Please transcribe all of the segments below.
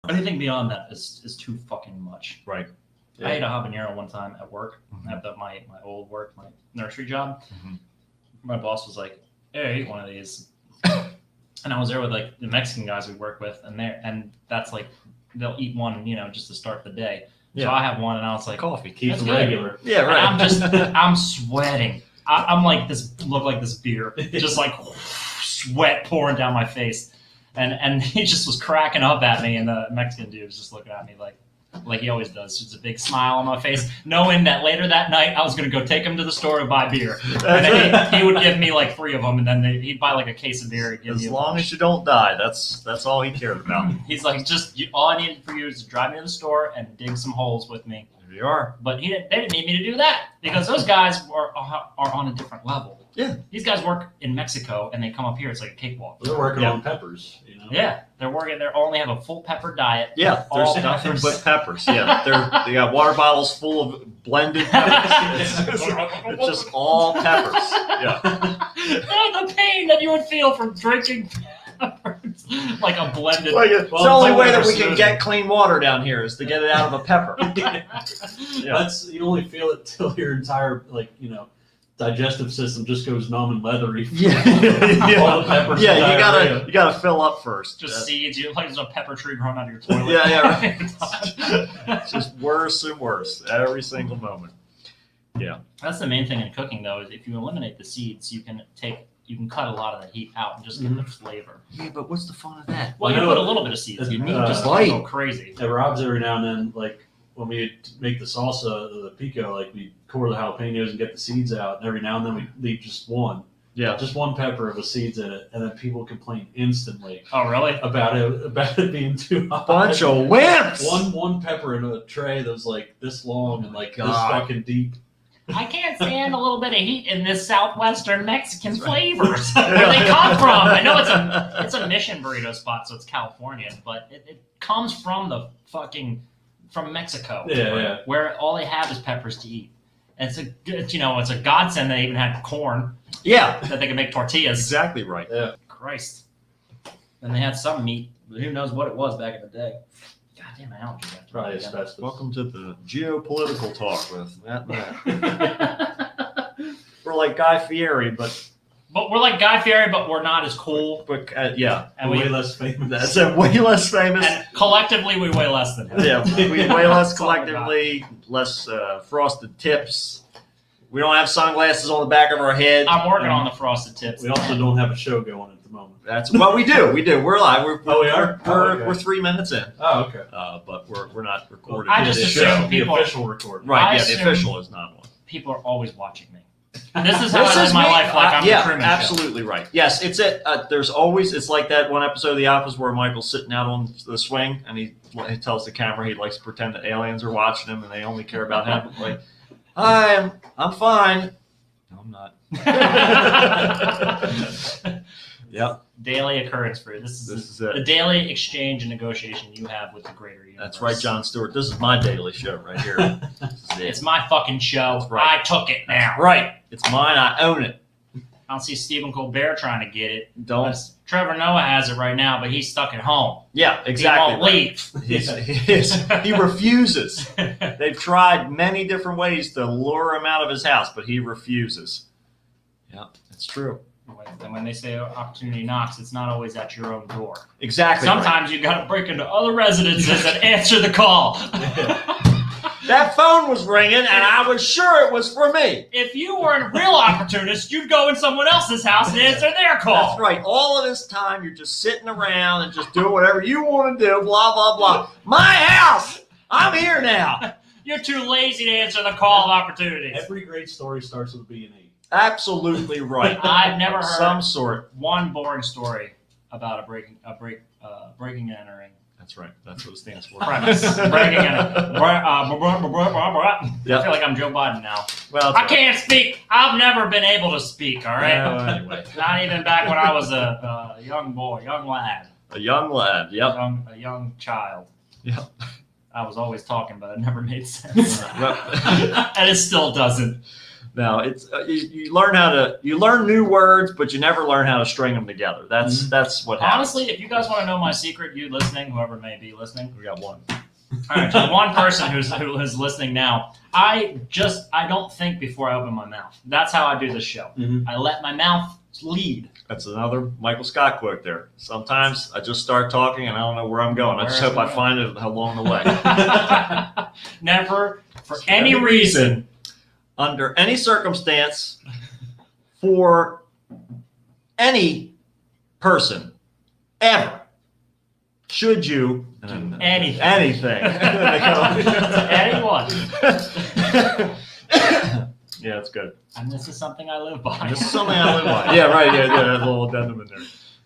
Anything beyond that is too fucking much. Right. I ate a habanero one time at work, at my old work, my nursery job. My boss was like, "Hey, eat one of these," and I was there with like the Mexican guys we work with, and that's like they'll eat one, just to start the day. So Yeah. I have one, and I was like, Coffee. Keep That's them good. regular. Yeah, right. I'm sweating. I'm like look like this beer, just like sweat pouring down my face, and he just was cracking up at me, and the Mexican dude was just looking at me like he always does. Just a big smile on my face, knowing that later that night I was going to go take him to the store to buy beer. And then he would give me like 3 of them, and then he'd buy like a case of beer. And give As me a long bunch. as you don't die, that's all he cared about. He's like, all I needed for you is to drive me to the store and dig some holes with me. There you are. But they didn't need me to do that because those guys are on a different level. Yeah. These guys work in Mexico and they come up here. It's like a cakewalk. They're working Yeah. on peppers. Yeah, they're working. They only have a full pepper diet. Yeah, All there's nothing peppers. but peppers. Yeah, they got water bottles full of blended peppers. It's just all peppers. Yeah. The pain that you would feel from drinking peppers, like a blended. It's Well, the only it's way like that we a can smoothie. get clean water down here is to get it out of a pepper. Yeah. That's you only feel it till your entire digestive system just goes numb and leathery. Yeah, All the peppers. yeah. and diarrhea. You gotta fill up first. Just seeds. You like there's a pepper tree growing out of your toilet. Yeah, It's just worse and worse every single moment. Yeah. That's the main thing in cooking, though, is if you eliminate the seeds, you can cut a lot of the heat out and just get the flavor. Yeah, but what's the fun of that? Well, I you know put a little bit of seeds. You need just to Light. go crazy. At Rob's every now and then, like when we make the salsa, the pico, like we core the jalapenos and get the seeds out, and every now and then we leave just one pepper with seeds in it, and then people complain instantly Oh, really? about it being too hot. Bunch of wimps. One pepper in a tray that was like this long and like this God. fucking deep. I can't stand a little bit of heat in this southwestern Mexican flavors. Where they come from? I know it's a Mission burrito spot, so it's California, but it comes from from Mexico. Yeah. Where all they have is peppers to eat. And it's a godsend they even had corn Yeah, that they can make tortillas. exactly right. Yeah. Christ. And they had some meat, but who knows what it was back in the day. God damn, my allergies. Probably asbestos. Welcome to the geopolitical talk with Matt and Matt. We're like Guy Fieri, but But we're like Guy Fieri, but we're not as cool. yeah, And way less famous. that's a way less famous. And collectively, we weigh less than him. Yeah, we way less That's all I got. collectively, less frosted tips. We don't have sunglasses on the back of our head. I'm working on the frosted tips. We also don't have a show going at the moment. That's what we do. We do. We're live. Oh, we are? We're Okay. 3 minutes in, Oh, okay. but we're not recording. I just this assume show. people- the official recording. Right? I Yeah, the assume- official is not one. People are always watching me. This is how I This live is my me. life like I'm the yeah, Truman Show. absolutely right. Yes, it's there's always it's like that one episode of The Office where Michael's sitting out on the swing and he tells the camera he likes to pretend that aliens are watching him and they only care about him. Like, hi, I'm fine. No, I'm not. Yep, Daily occurrence for you. This this is is the it. daily exchange and negotiation you have with the greater universe. That's right, Jon Stewart. This is my daily show right here. This is It's it. my fucking show. That's right. I took it now. Right. It's mine. I own it. I don't see Stephen Colbert trying to get it. Don't. Trevor Noah has it right now, but he's stuck at home. Yeah, exactly. He won't leave. He refuses. They've tried many different ways to lure him out of his house, but he refuses. Yeah, it's true. And when they say opportunity knocks, it's not always at your own door. Exactly. right. Sometimes you got to break into other residences and answer the call. That phone was ringing, and I was sure it was for me. If you were a real opportunist, you'd go in someone else's house and answer their call. That's right. All of this time, you're just sitting around and just doing whatever you want to do, blah, blah, blah. My house! I'm here now. You're too lazy to answer the call of opportunities. Every great story starts with a B and E. Absolutely right. I've never Of heard some sort. one boring story about a breaking and entering That's right. That's what it stands for. premise. Breaking and I Yep. feel like I'm Joe Biden now. Well, I can't speak. I've never been able to speak. All right. Anyway, Not even back when I was a young boy, young lad, a young lad. Yep. a young child. Yep. I was always talking, but it never made sense. Well, And it still doesn't. No, it's you learn you learn new words, but you never learn how to string them together. That's what happens. Honestly, if you guys want to know my secret, you listening, whoever may be listening, We got one. all right, to the one person who is listening now, I don't think before I open my mouth. That's how I do this show. Mhm. I let my mouth lead. That's another Michael Scott quote there. Sometimes I just start talking and I don't know where I'm going. I just hope I find it along the way. Never, for any reason, Under any circumstance, for any person, ever, should you anything. Anyone. Anyone. Yeah, that's good. And this is something I live by. This is something I live by. Yeah, right. Yeah, that little addendum in there.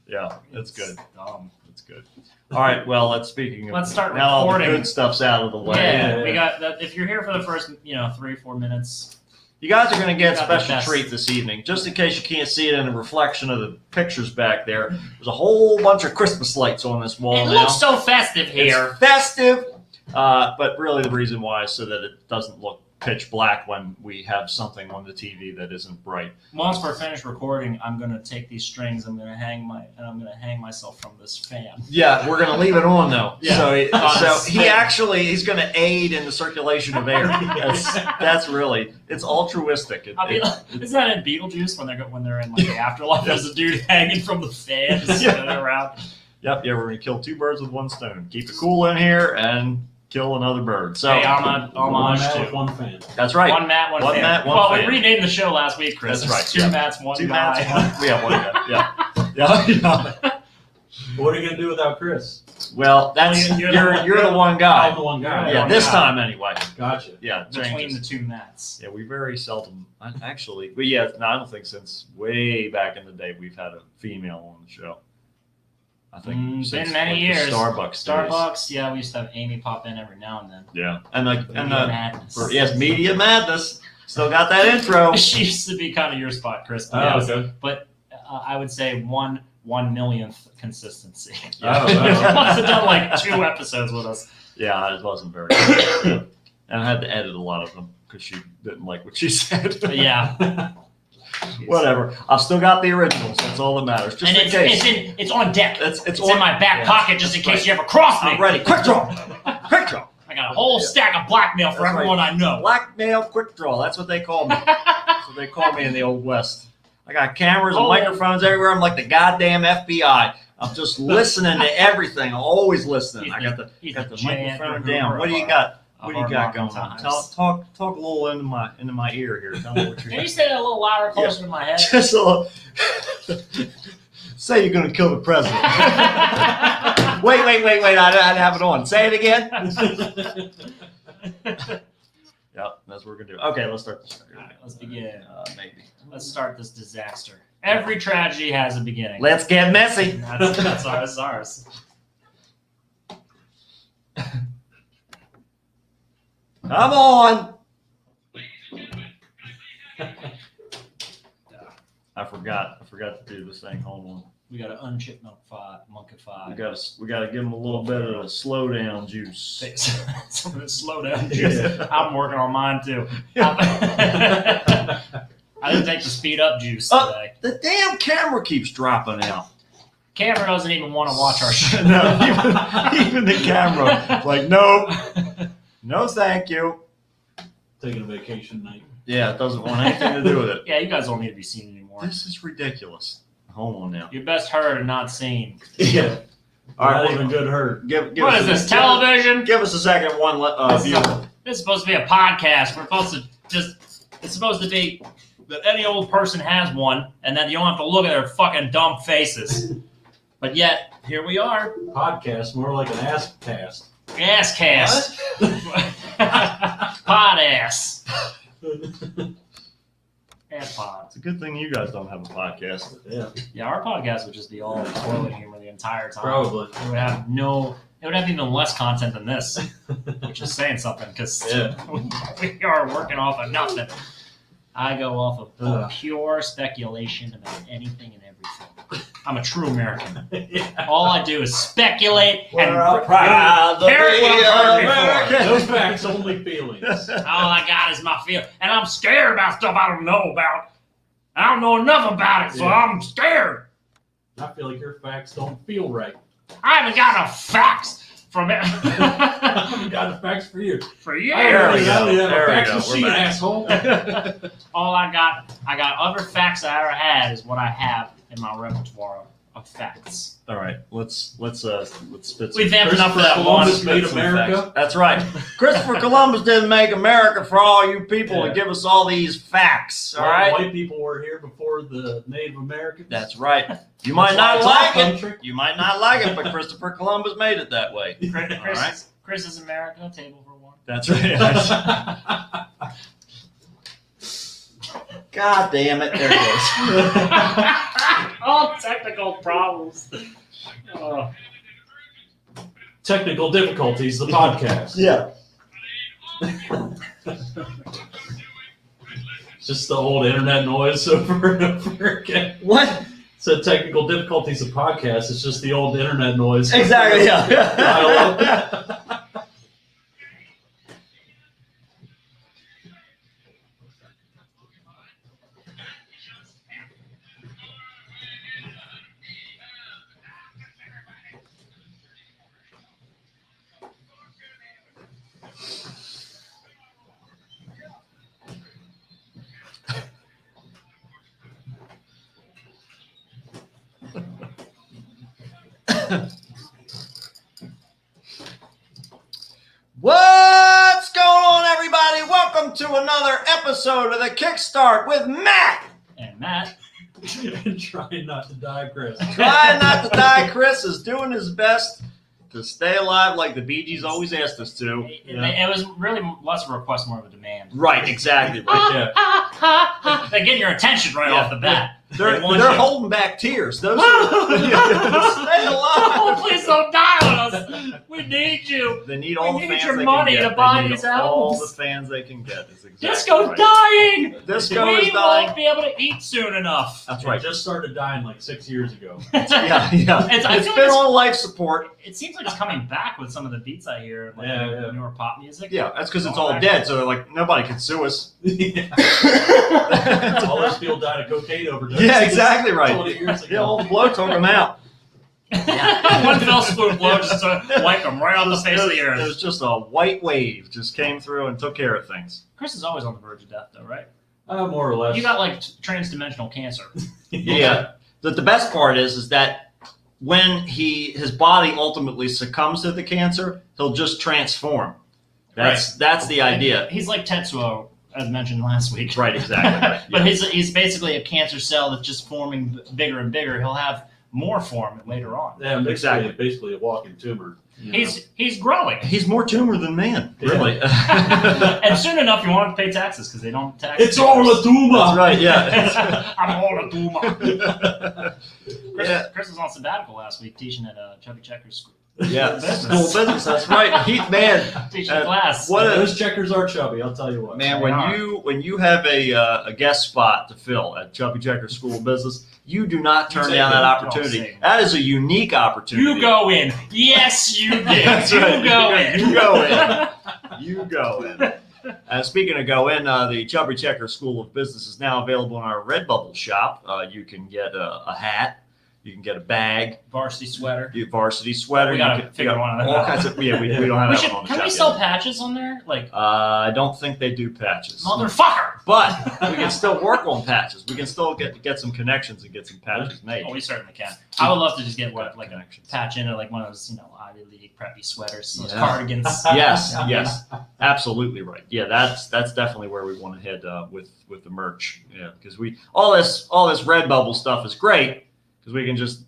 Yeah, that's good. Dumb. That's good. All right. Well, speaking of, Let's start now all the recording. good stuff's out of the way. Yeah, we got that. If you're here for the first, 3-4 minutes, You guys are going to get a We got the special best. treat this evening. Just in case you can't see it in the reflection of the pictures back there, there's a whole bunch of Christmas lights on this wall it now. looks so festive here. It's festive, but really the reason why is so that it doesn't look pitch black when we have something on the TV that isn't bright. Once we're finished recording, I'm gonna take these strings. I'm gonna hang myself from this fan. Yeah, we're going to leave it on though. Yeah. So he's going to aid in the circulation of air. That's really, it's altruistic. Isn't that in Beetlejuice when they're in like the afterlife? There's a dude hanging from the fan, just spinning around. Yep, yeah, we're going to kill two birds with one stone. Keep it cool in here and kill another bird. So Hey, homage One man with to one fan. that's right. one Matt, one One fan. Matt, one well, fan. we renamed the show last week, Chris. That's right, Two yeah. Matts, one Two guy. Matts, one. Yeah, one guy. Yeah. What are you gonna do without Chris? Well, that's Well, you're you're the one I'm guy. the one guy. Yeah, one this guy. time anyway. Gotcha. Yeah, Between changes. the two Matts. Yeah, we very seldom, actually, but yeah, no, I don't think since way back in the day we've had a female on the show. I think Been since many like, the years. Starbucks. days. Starbucks, yeah, we used to have Amy pop in every now and then. Yeah, and Madness. yes, Media Madness. Still got that intro. She used to be kind of your spot, Chris. But, Oh, yes. okay. But I would say one millionth consistency. Oh, She wow. must have done like 2 episodes with us. Yeah, it wasn't very good. Yeah. And I had to edit a lot of them because she didn't like what she said. But yeah. Whatever. I've still got the originals. That's all that matters. Just And in case. it's on deck. It's It's in my back yeah, pocket just in that's case you ever cross me. I'm ready. Quick draw. Quick draw. I got a whole stack of blackmail for That's everyone I know. Blackmail quick draw. That's what they call me. That's what they call me in the Old West. I got cameras and Oh. microphones everywhere. I'm like the goddamn FBI. I'm just listening to everything. I'm always listening. I got the He's got a the giant microphone Drew down. What do you Hoover got? of What do you our got modern going on? times. Talk a little into my ear here. Tell me what Can you're you say that a little louder, closer to my head? just a little. Say you're gonna kill the president. wait. I didn't have it on. Say it again. Yep, that's what we're gonna do. Okay, let's start this. All right, let's begin. Maybe. Let's start this disaster. Every tragedy has a beginning. Let's get messy. That's ours. Come on. I forgot to do this thing. Hold on. We got to unchip monkify. We gotta give him a little bit of the slow down juice. Some of this slow down juice. Yeah. I'm working on mine too. I didn't take the speed up juice today. The damn camera keeps dropping out. Camera doesn't even want to watch our show. No, even the camera. Like, nope. No, thank you. Taking a vacation night. Yeah, it doesn't want anything to do with it. Yeah, you guys don't need to be seen anymore. This is ridiculous. Hold on now. You're best heard and not seen. Yeah. All right, Not even good hurt. Give What us is a- this, television? Give us a second. View. This is supposed to be a podcast. We're supposed to it's supposed to be that any old person has one and that you don't have to look at their fucking dumb faces. But yet, here we are. Podcast, more like an ass cast. Ass cast. Pod ass. Ass pod. It's a good thing you guys don't have a podcast. Yeah, Yeah, our podcast would just be all toilet humor the entire time. probably. It would have even less content than this, which is saying something because Yeah. we are working off of nothing. I go off of Ugh. pure speculation about anything and everything. I'm a true American. Yeah. All I do is speculate and proud to carry be what I'm American. Those facts, only feelings. all I got is my feel, and I'm scared about stuff I don't know about. I don't know enough about it, so Yeah. I'm scared. I feel like your facts don't feel right. I haven't got enough facts from it I haven't got the facts for you. for I years. only have There a we fax go. We're machine, back. asshole. All I got other facts I ever had is what I have in my repertoire of facts. All right, let's spit some. We've amped enough for that Columbus one. made Spit some America. facts. That's right. Christopher Columbus didn't make America for all you people Yeah. and give us all these facts. All right. White people were here before the Native Americans. That's right. You might That's not why like it's our it. country. You might not like it, but Christopher Columbus made it that way. Chris, right. Chris is America, table for one. That's right. God damn it! There it goes. All technical problems. Technical difficulties, the podcast. Yeah. Just the old internet noise over and over again. What? So technical difficulties, the podcast. It's just the old internet noise. Exactly. Yeah. What's going on, everybody? Welcome to another episode of the Kickstart with Matt. And Matt, And trying not to die, Chris. Trying not to die, Chris is doing his best to stay alive like the Bee Gees always asked us to. it was really less of a request, more of a demand. Right, exactly. Right. Yeah. They get your attention right off the bat. They're They want you. holding back tears. Those are, stay alive. Oh, please don't die on us. We need you. They need all We the need fans your they money can get. to buy They need these all albums. the fans they can get. Is exactly Disco's right. dying. Disco We is dying. won't be able to eat soon enough. That's It right. just started dying like 6 years ago. Yeah, yeah. It's- I It's feel been like on life support. It seems like it's coming back with some of the beats I hear, like Yeah. newer pop music. Yeah, that's because it's Going all back. dead. So they're like, nobody can sue us. All those people died of cocaine overdose. Yeah, exactly right. 20 years Yeah, ago. old blow took them out. One fell swoop blow just to wipe them right on the face of the It earth. was just a white wave just came through and took care of things. Chris is always on the verge of death, though, right? More or less. You got like trans-dimensional cancer. Yeah. The best part is that when his body ultimately succumbs to the cancer, he'll just transform. That's the idea. He's like Tetsuo, as mentioned last week. Right, exactly. Right. But Yeah. he's basically a cancer cell that's just forming bigger and bigger. He'll have more form later on. Yeah, Exactly. basically a walking tumor. you know. He's growing. He's more tumor than man, really. And soon enough, you won't have to pay taxes because they don't tax. It's all a tumor. That's right, yeah. I'm all a doomer. Yeah. Chris was on sabbatical last week teaching at Chubby Checkers School. Yeah, Business. school business. That's right. Teaching Uh, class. what a- Those checkers are chubby, I'll tell you what. Man, They when are. you have a guest spot to fill at Chubby Checker School of Business, you do not turn take down it. that Don't opportunity. say that. That is a unique opportunity. You go in. Yes, you did. That's you right. go in. You go in. You go in. Speaking of go in, the Chubby Checker School of Business is now available in our Redbubble shop. You can get a hat. You can get a bag, Varsity sweater. a varsity sweater. We gotta you can, figure one of them all out. kinds of. Yeah, we don't have We that should, one on the can we shop sell yet. patches on there? Like, I don't think they do patches. motherfucker! But we can still work on patches. We can still get some connections and get some patches made. Oh, we certainly can. I would love to just get like a Connections. patch into like one of those, Ivy League preppy sweaters, those Yeah. cardigans. Yes, yes, absolutely right. Yeah, that's definitely where we want to head with the merch. Yeah, because all this Redbubble stuff is great because we can just.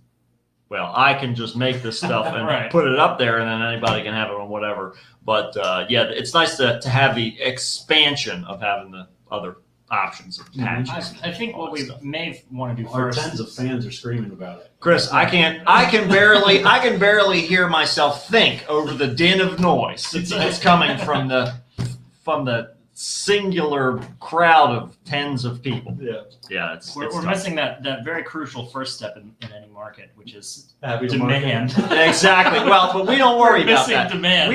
Well, I can just make this stuff and Right. put it up there, and then anybody can have it on whatever. But yeah, it's nice to have the expansion of having the other options of patches. I think what we may want to do Our first. tens of fans are screaming about it. Chris, I can barely hear myself think over the din of noise that's coming from the singular crowd of tens of people. Yeah. Yeah, it's We're tough. missing that very crucial first step in any market, which is Happy to demand. Exactly. Well, but we don't worry We're about missing that. demand.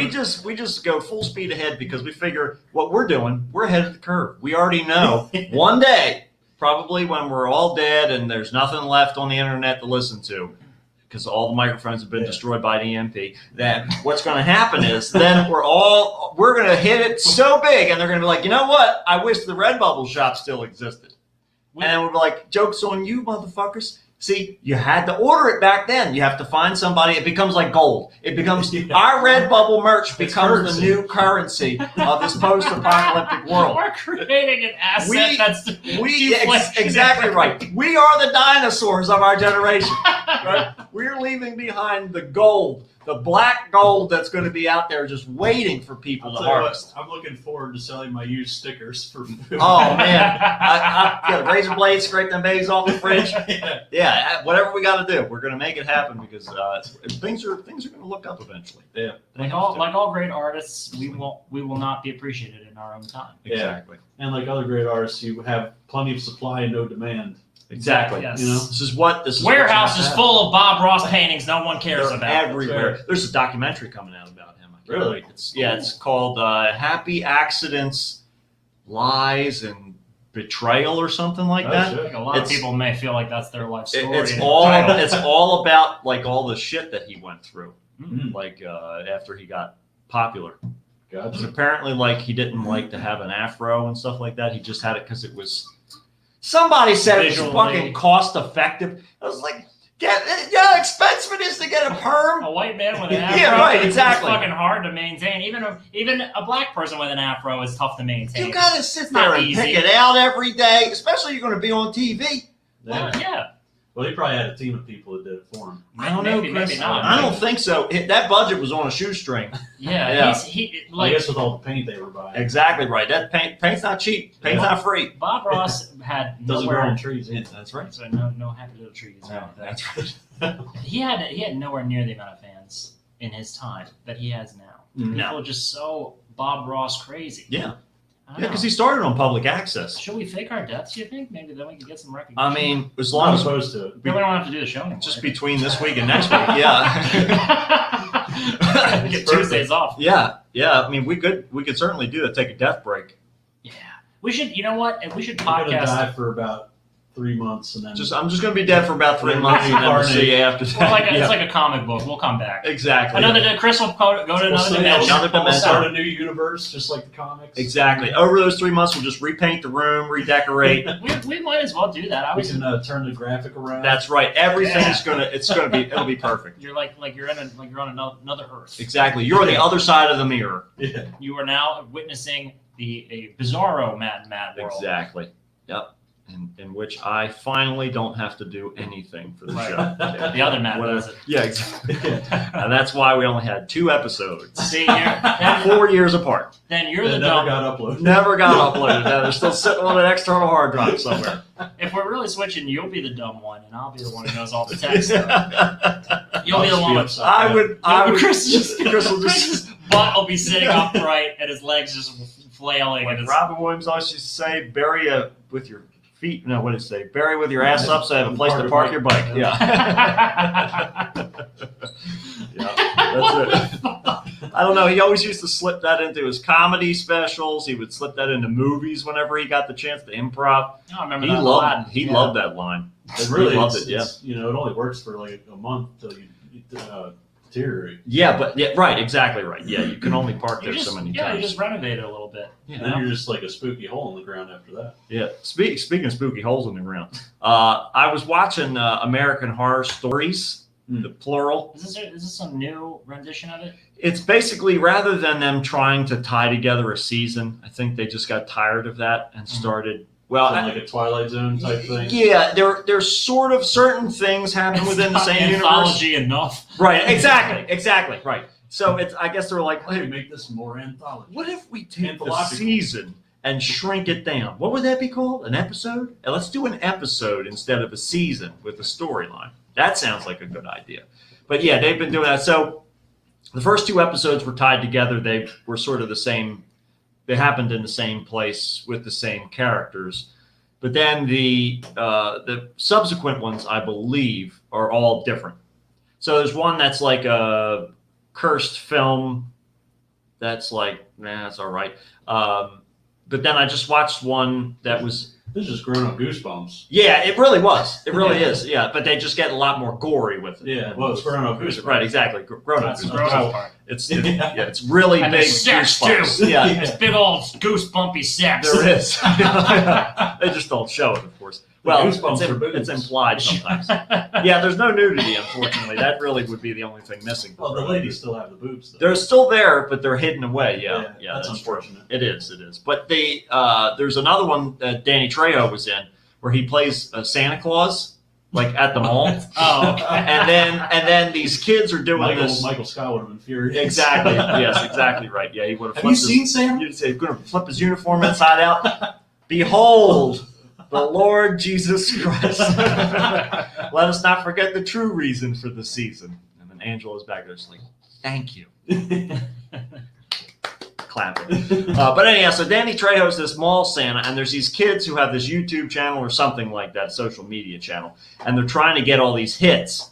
We just go full speed ahead because we figure what we're doing, we're ahead of the curve. We already know one day, probably when we're all dead and there's nothing left on the internet to listen to, because all the microphones have been destroyed by the EMP, that what's going to happen is then we're going to hit it so big and they're going to be like, you know what? I wish the Redbubble shop still existed. And we'll be like, joke's on you, motherfuckers. See, you had to order it back then. You have to find somebody. It becomes like gold. It becomes our Redbubble merch becomes the new currency of this post-apocalyptic world. We're creating an asset that's Exactly right. We are the dinosaurs of our generation. Right? We're leaving behind the gold, the black gold that's going to be out there just waiting for people to harvest. I'm looking forward to selling my used stickers for food. Oh man, I got a razor blade, scrape them babies off the fridge. Yeah, whatever we got to do, we're going to make it happen because things are going to look up eventually. Yeah, like all great artists, we will not be appreciated in our own time. Exactly. And like other great artists, you have plenty of supply and no demand. Exactly. Yes. You know, this is what warehouse is full of Bob Ross paintings no one cares about. Everywhere. Right. There's a documentary coming out about him. Really? It's called Happy Accidents, Lies, and Betrayal or something like that. Like a lot of people may feel like that's their life story. It's all about like all the shit that he went through, like after he got popular. Gotcha. Apparently, like he didn't like to have an afro and stuff like that. He just had it because it was. Somebody said it was fucking cost effective. I was like, how expensive it is to get a perm. A white man with an afro. Yeah, right, exactly. It's fucking hard to maintain. Even a black person with an afro is tough to maintain. You gotta sit there and pick it out every day, especially you're gonna be on TV. Yeah. Well, he probably had a team of people that did it for him. I don't know, Maybe not. I don't think so. That budget was on a shoestring. Yeah. I guess with all the paint they were buying. Exactly right. That paint's not cheap. Paint's not free. Bob Ross had doesn't grow on trees. Yeah, that's right. So no happy little trees. No, that's right. He had nowhere near the amount of fans in his time that he has now. People are just so Bob Ross crazy. Yeah. Yeah, because he started on public access. Should we fake our deaths, you think? Maybe then we can get some recognition. I mean, as long as opposed to it. Then we don't have to do the show anymore. Just between this week and next week, yeah. Get Tuesdays off. Yeah. I mean, we could certainly do that. Take a death break. Yeah, we should. You know what? We should I'm gonna podcast. die for about 3 months and then I'm just gonna be dead for about 3 months and then we'll see you after that. Well, it's like a comic book. We'll come back. Exactly. Chris will go to another dimension. We'll start a new universe, just like the comics. Exactly. Over those 3 months, we'll just repaint the room, redecorate. we might as well do that. We can turn the graphic around. That's right. Everything's it'll be perfect. You're you're on another Earth. Exactly. You're on the other side of the mirror. Yeah. You are now witnessing a bizarro mad world. Exactly. Yep. In which I finally don't have to do anything for the show. The other Matt does it. Yeah, exactly. And that's why we only had 2 episodes. See, 4 years apart. Then you're the never dumb. got uploaded. Never got uploaded. No, they're still sitting on an external hard drive somewhere. If we're really switching, you'll be the dumb one, and I'll be the one who knows all the text. You'll be the one with. I would. Chris's butt will be sitting upright, and his legs just flailing. Like and Robin Williams always used to say, bury with your feet. No, what did it say? Bury with your ass up so I have a place to park your bike. Yeah. Yeah, that's it. I don't know. He always used to slip that into his comedy specials. He would slip that into movies whenever he got the chance to improv. I remember He that loved. He loved that line. It really loved it. Yeah. It only works for like a month till you deteriorate. Yeah, right. Exactly right. Yeah, you can only park there so many times. Yeah, you just renovate it a little bit. And then you're just like a spooky hole in the ground after that. Yeah. Speaking of spooky holes in the ground, I was watching American Horror Stories, the plural. Is this some new rendition of it? It's basically, rather than them trying to tie together a season, I think they just got tired of that and started. Well, like a Twilight Zone type thing. Yeah, there's sort of certain things happen within the same anthology universe. Enough. Right. Exactly. Right. So I guess they're like, hey, make this more anthology. What if we take the season and shrink it down? What would that be called? An episode? And let's do an episode instead of a season with a storyline. That sounds like a good idea. But yeah, they've been doing that. So the first 2 episodes were tied together. They were sort of the same they happened in the same place with the same characters. But then the subsequent ones, I believe, are all different. So there's one that's like a cursed film that's like, that's all right. But then I just watched one that was... This is just grown-up goosebumps. Yeah, it really was. It really is. Yeah, but they just get a lot a gory with it. Yeah, well, it's grown-up goosebumps. Right, exactly. Grown-up That's the goosebumps. grown-up part. It's really And big there's sex, goosebumps. too. Yeah, It's big old goosebumpy sex. there is. They just don't show it, of course. Well, goosebumps are it's boobs. implied sometimes. Yeah, there's no nudity, unfortunately. That really would be the only thing missing. Well, the ladies still have the boobs, though. They're still there, but they're hidden away. Yeah, that's true. unfortunate. It is. But there's another one that Danny Trejo was in where he plays Santa Claus, like at the mall. Oh, okay. And then these kids are doing this. Michael Scott would have been furious. Exactly. Yes, exactly right. Yeah, he would have. Have you seen Sam? You'd say, going to flip his uniform inside out. Behold, the Lord Jesus Christ. Let us not forget the true reason for the season. And then Angela's back there, just like, thank you. Clapping. But anyhow, so Danny Trejo's this mall Santa, and there's these kids who have this YouTube channel or something like that, social media channel, and they're trying to get all these hits.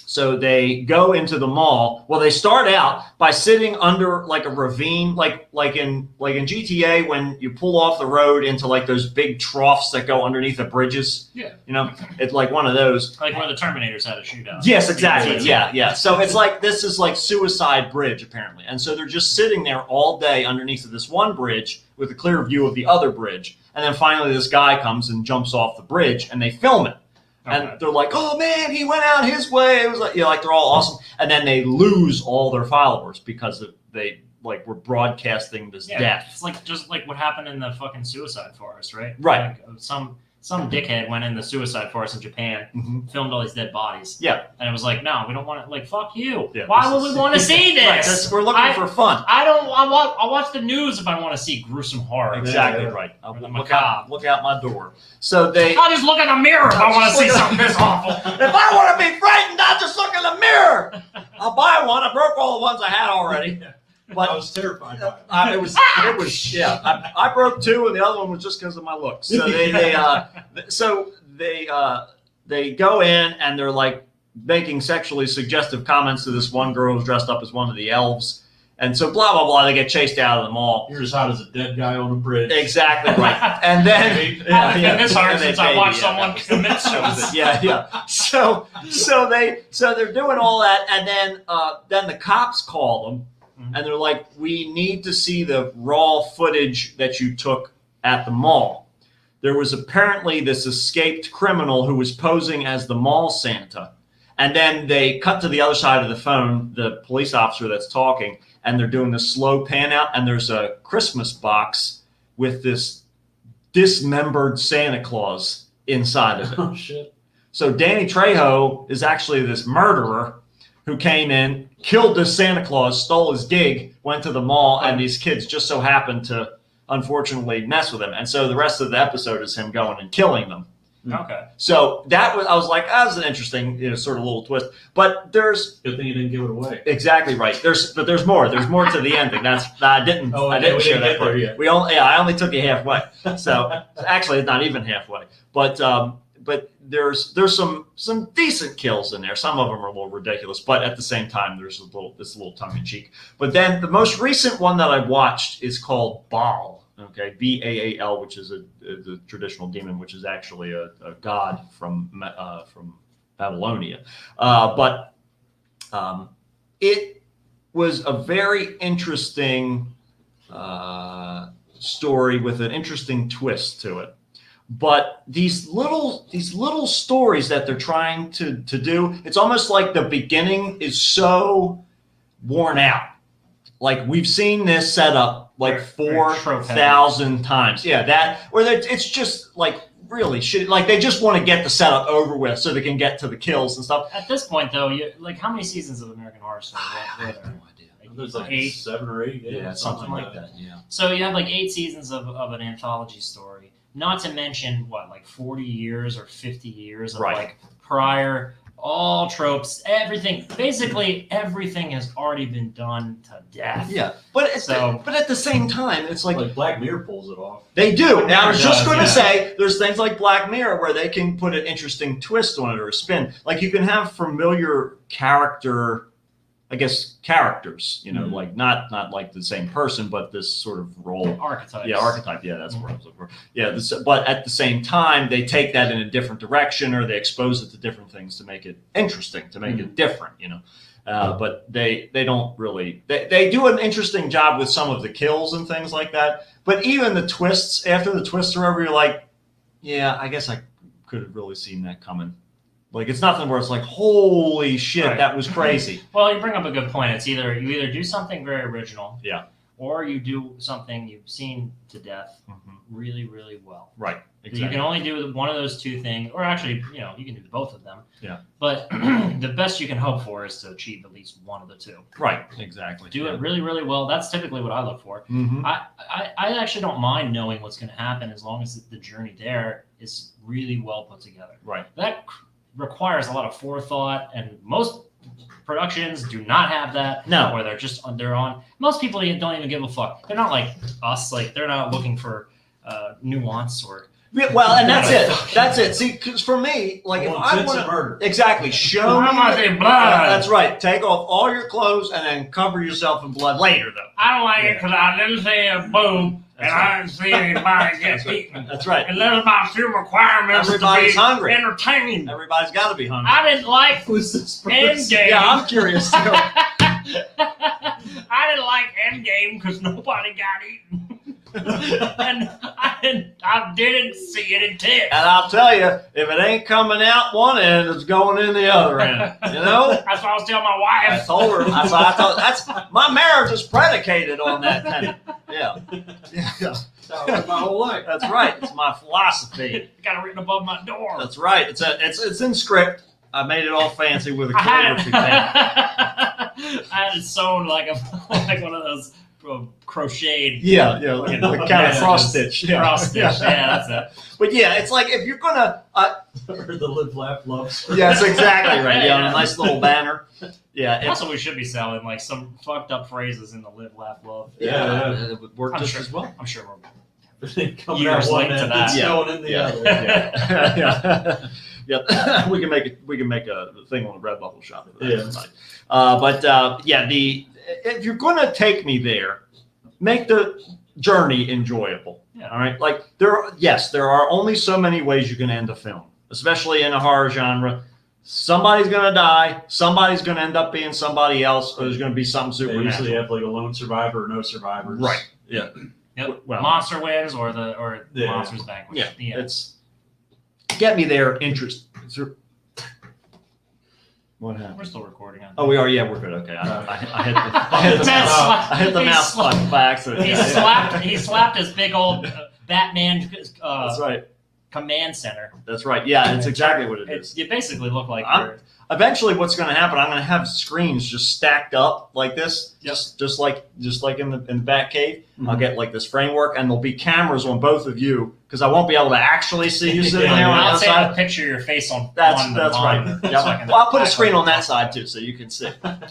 So they go into the mall. Well, they start out by sitting under like a ravine, like in GTA when you pull off the road into like those big troughs that go underneath the bridges. Yeah. You know, it's like one of those. Like where the Terminators had a shootout. Yes, exactly. Yeah. So it's like this is like Suicide Bridge apparently, and so they're just sitting there all day underneath of this one bridge with a clear view of the other bridge, and then finally this guy comes and jumps off the bridge, and they film it. And they're like, "Oh man, he went out his way." It was like, like they're all awesome, and then they lose all their followers because they like were broadcasting this death. It's like just like what happened in the fucking suicide forest, right? Right. Like, some dickhead went in the suicide forest in Japan, filmed all these dead bodies. Yeah. And it was like, no, we don't want to. Like, fuck you. Yeah, Why would we want to see this? Right, we're looking for fun. I'll watch the news if I want to see gruesome horror. Exactly Yeah. right. Or the Look macabre. out my door. So they. I'll just look in the mirror if I want to see something this awful. If I want to be frightened, I'll just look in the mirror. I'll buy one. I broke all the ones I had already. But I was terrified by it. it was yeah. I broke two, and the other one was just because of my looks. So they go in and they're like making sexually suggestive comments to this one girl who's dressed up as one of the elves, and so blah blah blah. They get chased out of the mall. You're as hot as a dead guy on a bridge. Exactly right. And then I've been this hard and since they I watched baby, someone commit suicide. Yeah. So they're doing all that, and then the cops call them. And they're like, we need to see the raw footage that you took at the mall. There was apparently this escaped criminal who was posing as the mall Santa. And then they cut to the other side of the phone, the police officer that's talking, and they're doing the slow pan out. And there's a Christmas box with this dismembered Santa Claus inside of it. Oh, shit. So Danny Trejo is actually this murderer who came in, killed this Santa Claus, stole his gig, went to the mall, and these kids just so happened to, unfortunately, mess with him. And so the rest of the episode is him going and killing them. Okay. So I was like, that was an interesting, sort of little twist. But there's Good thing you didn't give it away. exactly right. There's more. There's more to the ending. I didn't we share didn't that get part. there yet. I only took you halfway. So actually, it's not even halfway. But there's some decent kills in there. Some of them are a little ridiculous, but at the same time, there's this little tongue in cheek. But then the most recent one that I watched is called Baal. Okay, Baal, which is the traditional demon, which is actually a god from Babylonia. But it was a very interesting story with an interesting twist to it. But these little stories that they're trying to do, it's almost like the beginning is so worn out. Like we've seen this set up like 4,000 times. Yeah, it's just like really shitty. Like they just want to get the setup over with so they can get to the kills and stuff. At this point, though, how many seasons of American Horror Story were there? There's like 8, 7 or 8. Yeah, something like that. Yeah. So you have like 8 seasons of an anthology story. Not to mention, 40 years or 50 years of Right. like prior all tropes, everything. Basically, everything has already been done to death. Yeah, but So- but at the same time, it's like Black Mirror pulls it off. they do. And I was Mirror just does, going to yeah. say, there's things like Black Mirror where they can put an interesting twist on it or a spin. Like you can have familiar character, I guess characters. You know, Mhm. like not like the same person, but this sort of role. Archetypes. Yeah, archetype. Yeah, that's what I was looking for. Yeah, but at the same time, they take that in a different direction, or they expose it to different things to make it interesting, to make it different. You know, but they don't really. They do an interesting job with some of the kills and things like that. But even the twists, after the twists are over, you're like, yeah, I guess I could have really seen that coming. Like it's nothing where it's like, holy shit, Right. that was crazy. Well, you bring up a good point. It's you either do something very original, Yeah. or you do something you've seen to death Mhm. really, really well. Right. You Exactly. can only do one of those two things, or actually, you can do both of them. Yeah. But the best you can hope for is to achieve at least one of the two. Right. Exactly. Do it really, really well. That's typically what I look for. Mm-hmm. I actually don't mind knowing what's going to happen as long as the journey there is really well put together. Right. That requires a lot of forethought, and most productions do not have that. No. Where they're on. Most people don't even give a fuck. They're not like us. Like they're not looking for nuance or. Yeah, well, and that's it. That's it. See, because for me, like if I Tits want and to murder. exactly show me, I say blood? that's right. Take off all your clothes and then cover yourself in blood later, though. I don't like it it because I didn't see a boob That's I didn't see anybody get beaten. That's right. And there's my few requirements Everybody's to be hungry. entertained. Everybody's got to be hungry. I didn't like Who's this Endgame. Yeah, I'm curious too. I didn't like Endgame because nobody got eaten. And I didn't see it in tits. And I'll tell you, if it ain't coming out one end, it's going in the other end. You know? That's what I was telling my I wife. told her. I thought that's my marriage is predicated on that penny. Yeah. Yeah. That's my whole life. That's right. It's my philosophy. Got it written above my door. That's right. It's in script. I made it all fancy with a I calligraphy pen. I had it sewn like one of those crocheted. Yeah, like the kind of cross stitch. Yeah. Cross stitch. Yeah, that's it. But yeah, it's like if you're gonna. Or the live, laugh, love. Yes, exactly right. Yeah, a nice little banner. Yeah, That's what we should be selling, like some fucked up phrases in the live, laugh, love. Yeah. it would work I'm just sure. as well. I'm sure we're. Coming Years out one late to end, that. it's Yeah. going in the Yeah. other. Yeah, yeah. We can make a thing on the Redbubble shop. For that Yeah. tonight. If you're gonna take me there, make the journey enjoyable. Yeah. All right. Like there are only so many ways you can end a film, especially in a horror genre. Somebody's gonna die. Somebody's gonna end up being somebody else, or there's gonna be something They usually supernatural. have like a lone survivor or no survivors. Right. Yeah. Yep. Well- Monster wins or Yeah. Monsters Vanquish. Yeah. The end. It's get me there. What happened? We're still recording on. Oh, we are. Yeah, we're good. Okay, I hit the That's mouse. why- I hit the he mouse slapped- button by accident. He Yeah. slapped his big old Batman That's right. command center. That's right. Yeah, it's exactly what it is. You basically look like I'm- you're. Eventually, what's going to happen? I'm going to have screens just stacked up like this, Yep. just like in the Batcave. Mhm. I'll get like this framework, and there'll be cameras on both of you because I won't be able to actually see you sitting Yeah, there on the I'll take outside. a picture of your face on. That's on the right. monitor, Yeah. so I can Well, I'll put a act screen like- on that side too, so you can see.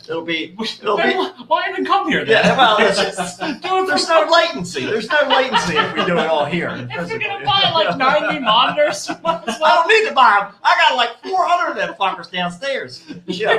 It'll be. It'll Then be. why even come here? Then? Yeah. Well, it's just, do it there's for no latency. There's no latency if we do it all here. If you're gonna buy like 90 monitors, you might as I well. don't need to buy them. I got like 400 of them fuckers downstairs. Yeah.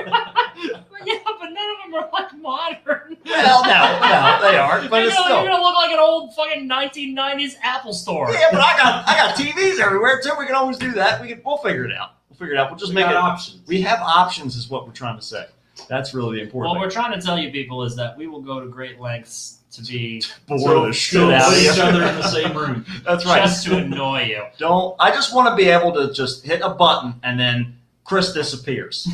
Yeah, but none of them are like modern. Well, no, they aren't, but you're, it's gonna, still. you're gonna look like an old fucking 1990s Apple store. Yeah, but I got TVs everywhere too. We can always do that. We'll figure it out. We'll just We make got it. options. We have options, is what we're trying to say. That's really the important. What we're trying to tell you people is that we will go to great lengths to be thing. So, Bore the shit out put of each you. other in the same room. That's right. just to annoy you. I just want to be able to just hit a button and then Chris disappears.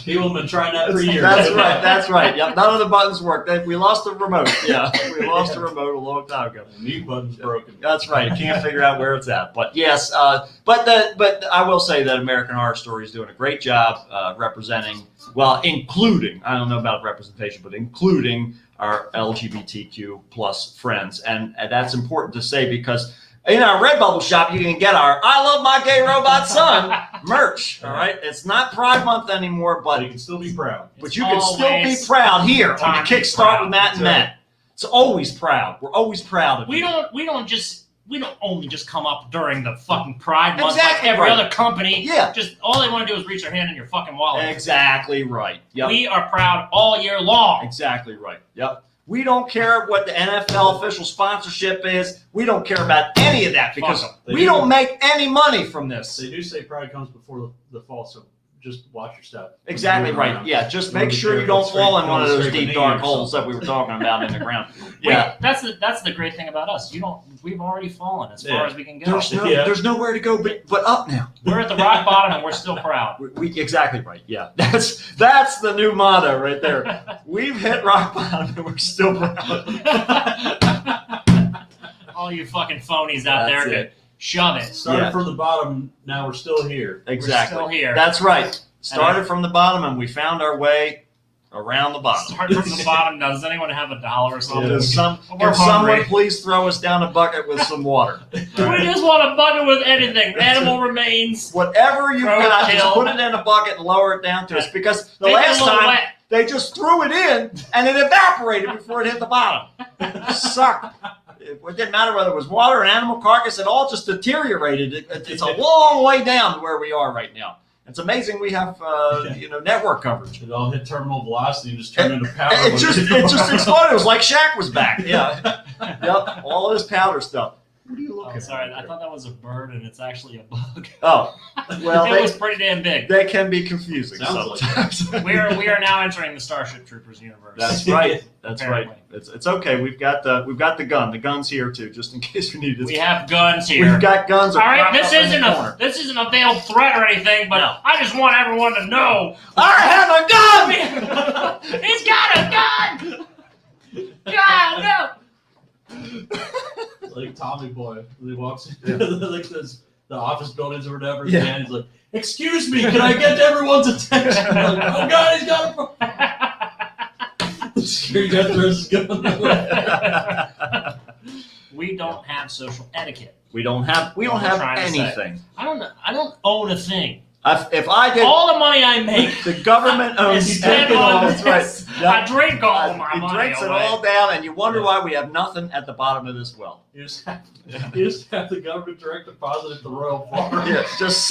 People have been trying that for years. That's right. That's right. Yep. None of the buttons work. We lost the remote. Yeah, we lost the remote a long time ago. The mute button's broken. That's right. You can't figure out where it's at. But yes, but I will say that American Horror Story is doing a great job representing, well, including, I don't know about representation, but including our LGBTQ plus friends, and that's important to say because In our Redbubble shop, you can get our "I Love My Gay Robot Son" merch. All right, it's not Pride Month anymore, But but you can still be proud. you can still be always proud here on time the to be Kickstart proud. with Matt and Matt. It's always proud. We're always proud of We you. don't only just come up during the fucking Pride Month Exactly like every right. other company. Yeah. Just all they want to do is reach their hand in your fucking wallet. Exactly right. Yep. We are proud all year long. Exactly right. Yep. We don't care what the NFL official sponsorship is. We don't care about any of that because Fuck 'em. They we do. don't make any money from this. They do say pride comes before the fall, so just watch your step. Exactly Moving right. around. Yeah, just Don't make be sure you careful. don't fall in one of those Scrape a deep knee dark or holes that something. we were talking about in the ground. Wait, Yeah. that's the great thing about us. We've already fallen as far Yeah. as we can go. Yeah. There's nowhere to go but up now. We're at the rock bottom and we're still proud. We exactly right. Yeah, that's the new motto right there. We've hit rock bottom and we're still proud. All you fucking phonies out That's there, it. shove it. Started Yeah. from the bottom, now we're still here. Exactly. We're still here. That's right. Started from the bottom and we found our way around the bottom. Start from the bottom. Now, does anyone have $1 or something? Does We're can someone hungry. please throw us down a bucket with some water? We just want a bucket with anything. Animal remains. Whatever you've Throw it got, just till- put it in a bucket and lower it down to us. Because the Make it a last little time wet. they just threw it in and it evaporated before it hit the bottom. Sucked. It didn't matter whether it was water or an animal carcass, it all just deteriorated. It's a long way down to where we are right now. It's amazing we have network coverage. It all hit terminal velocity and just turned into powder. It just exploded. It was like Shaq was back. Yeah. Yep. All of this powder stuff. What are you looking Oh, at? sorry, I thought that was a bird and it's actually a bug. Oh, well, It was pretty damn big. they can be confusing Sounds sometimes. We are now entering the Starship Troopers universe. That's right. That's Apparently. right. It's okay. We've got the gun. The gun's here too, just in case we need it. We have guns here. We've got guns. All right, propped this up in the isn't corner. this isn't a veiled threat or anything, but No. I just want everyone to know I have a gun. he's got a gun. God no. like Tommy Boy when he walks into like the office buildings or whatever. Yeah. And he's like, "Excuse me, can I get everyone's attention?" I'm like, "Oh God, he's got a." Security guy throws his gun. We don't have social etiquette. We don't have What we're trying to say. anything. I don't own a thing. If I did, All the money I make the government owns is spent everything. on That's this. right. Yep. I drink all my He money drinks it away. all down, and you wonder why we have nothing at the bottom of this well. You just have the government direct deposit at the Royal Farm. Yeah, just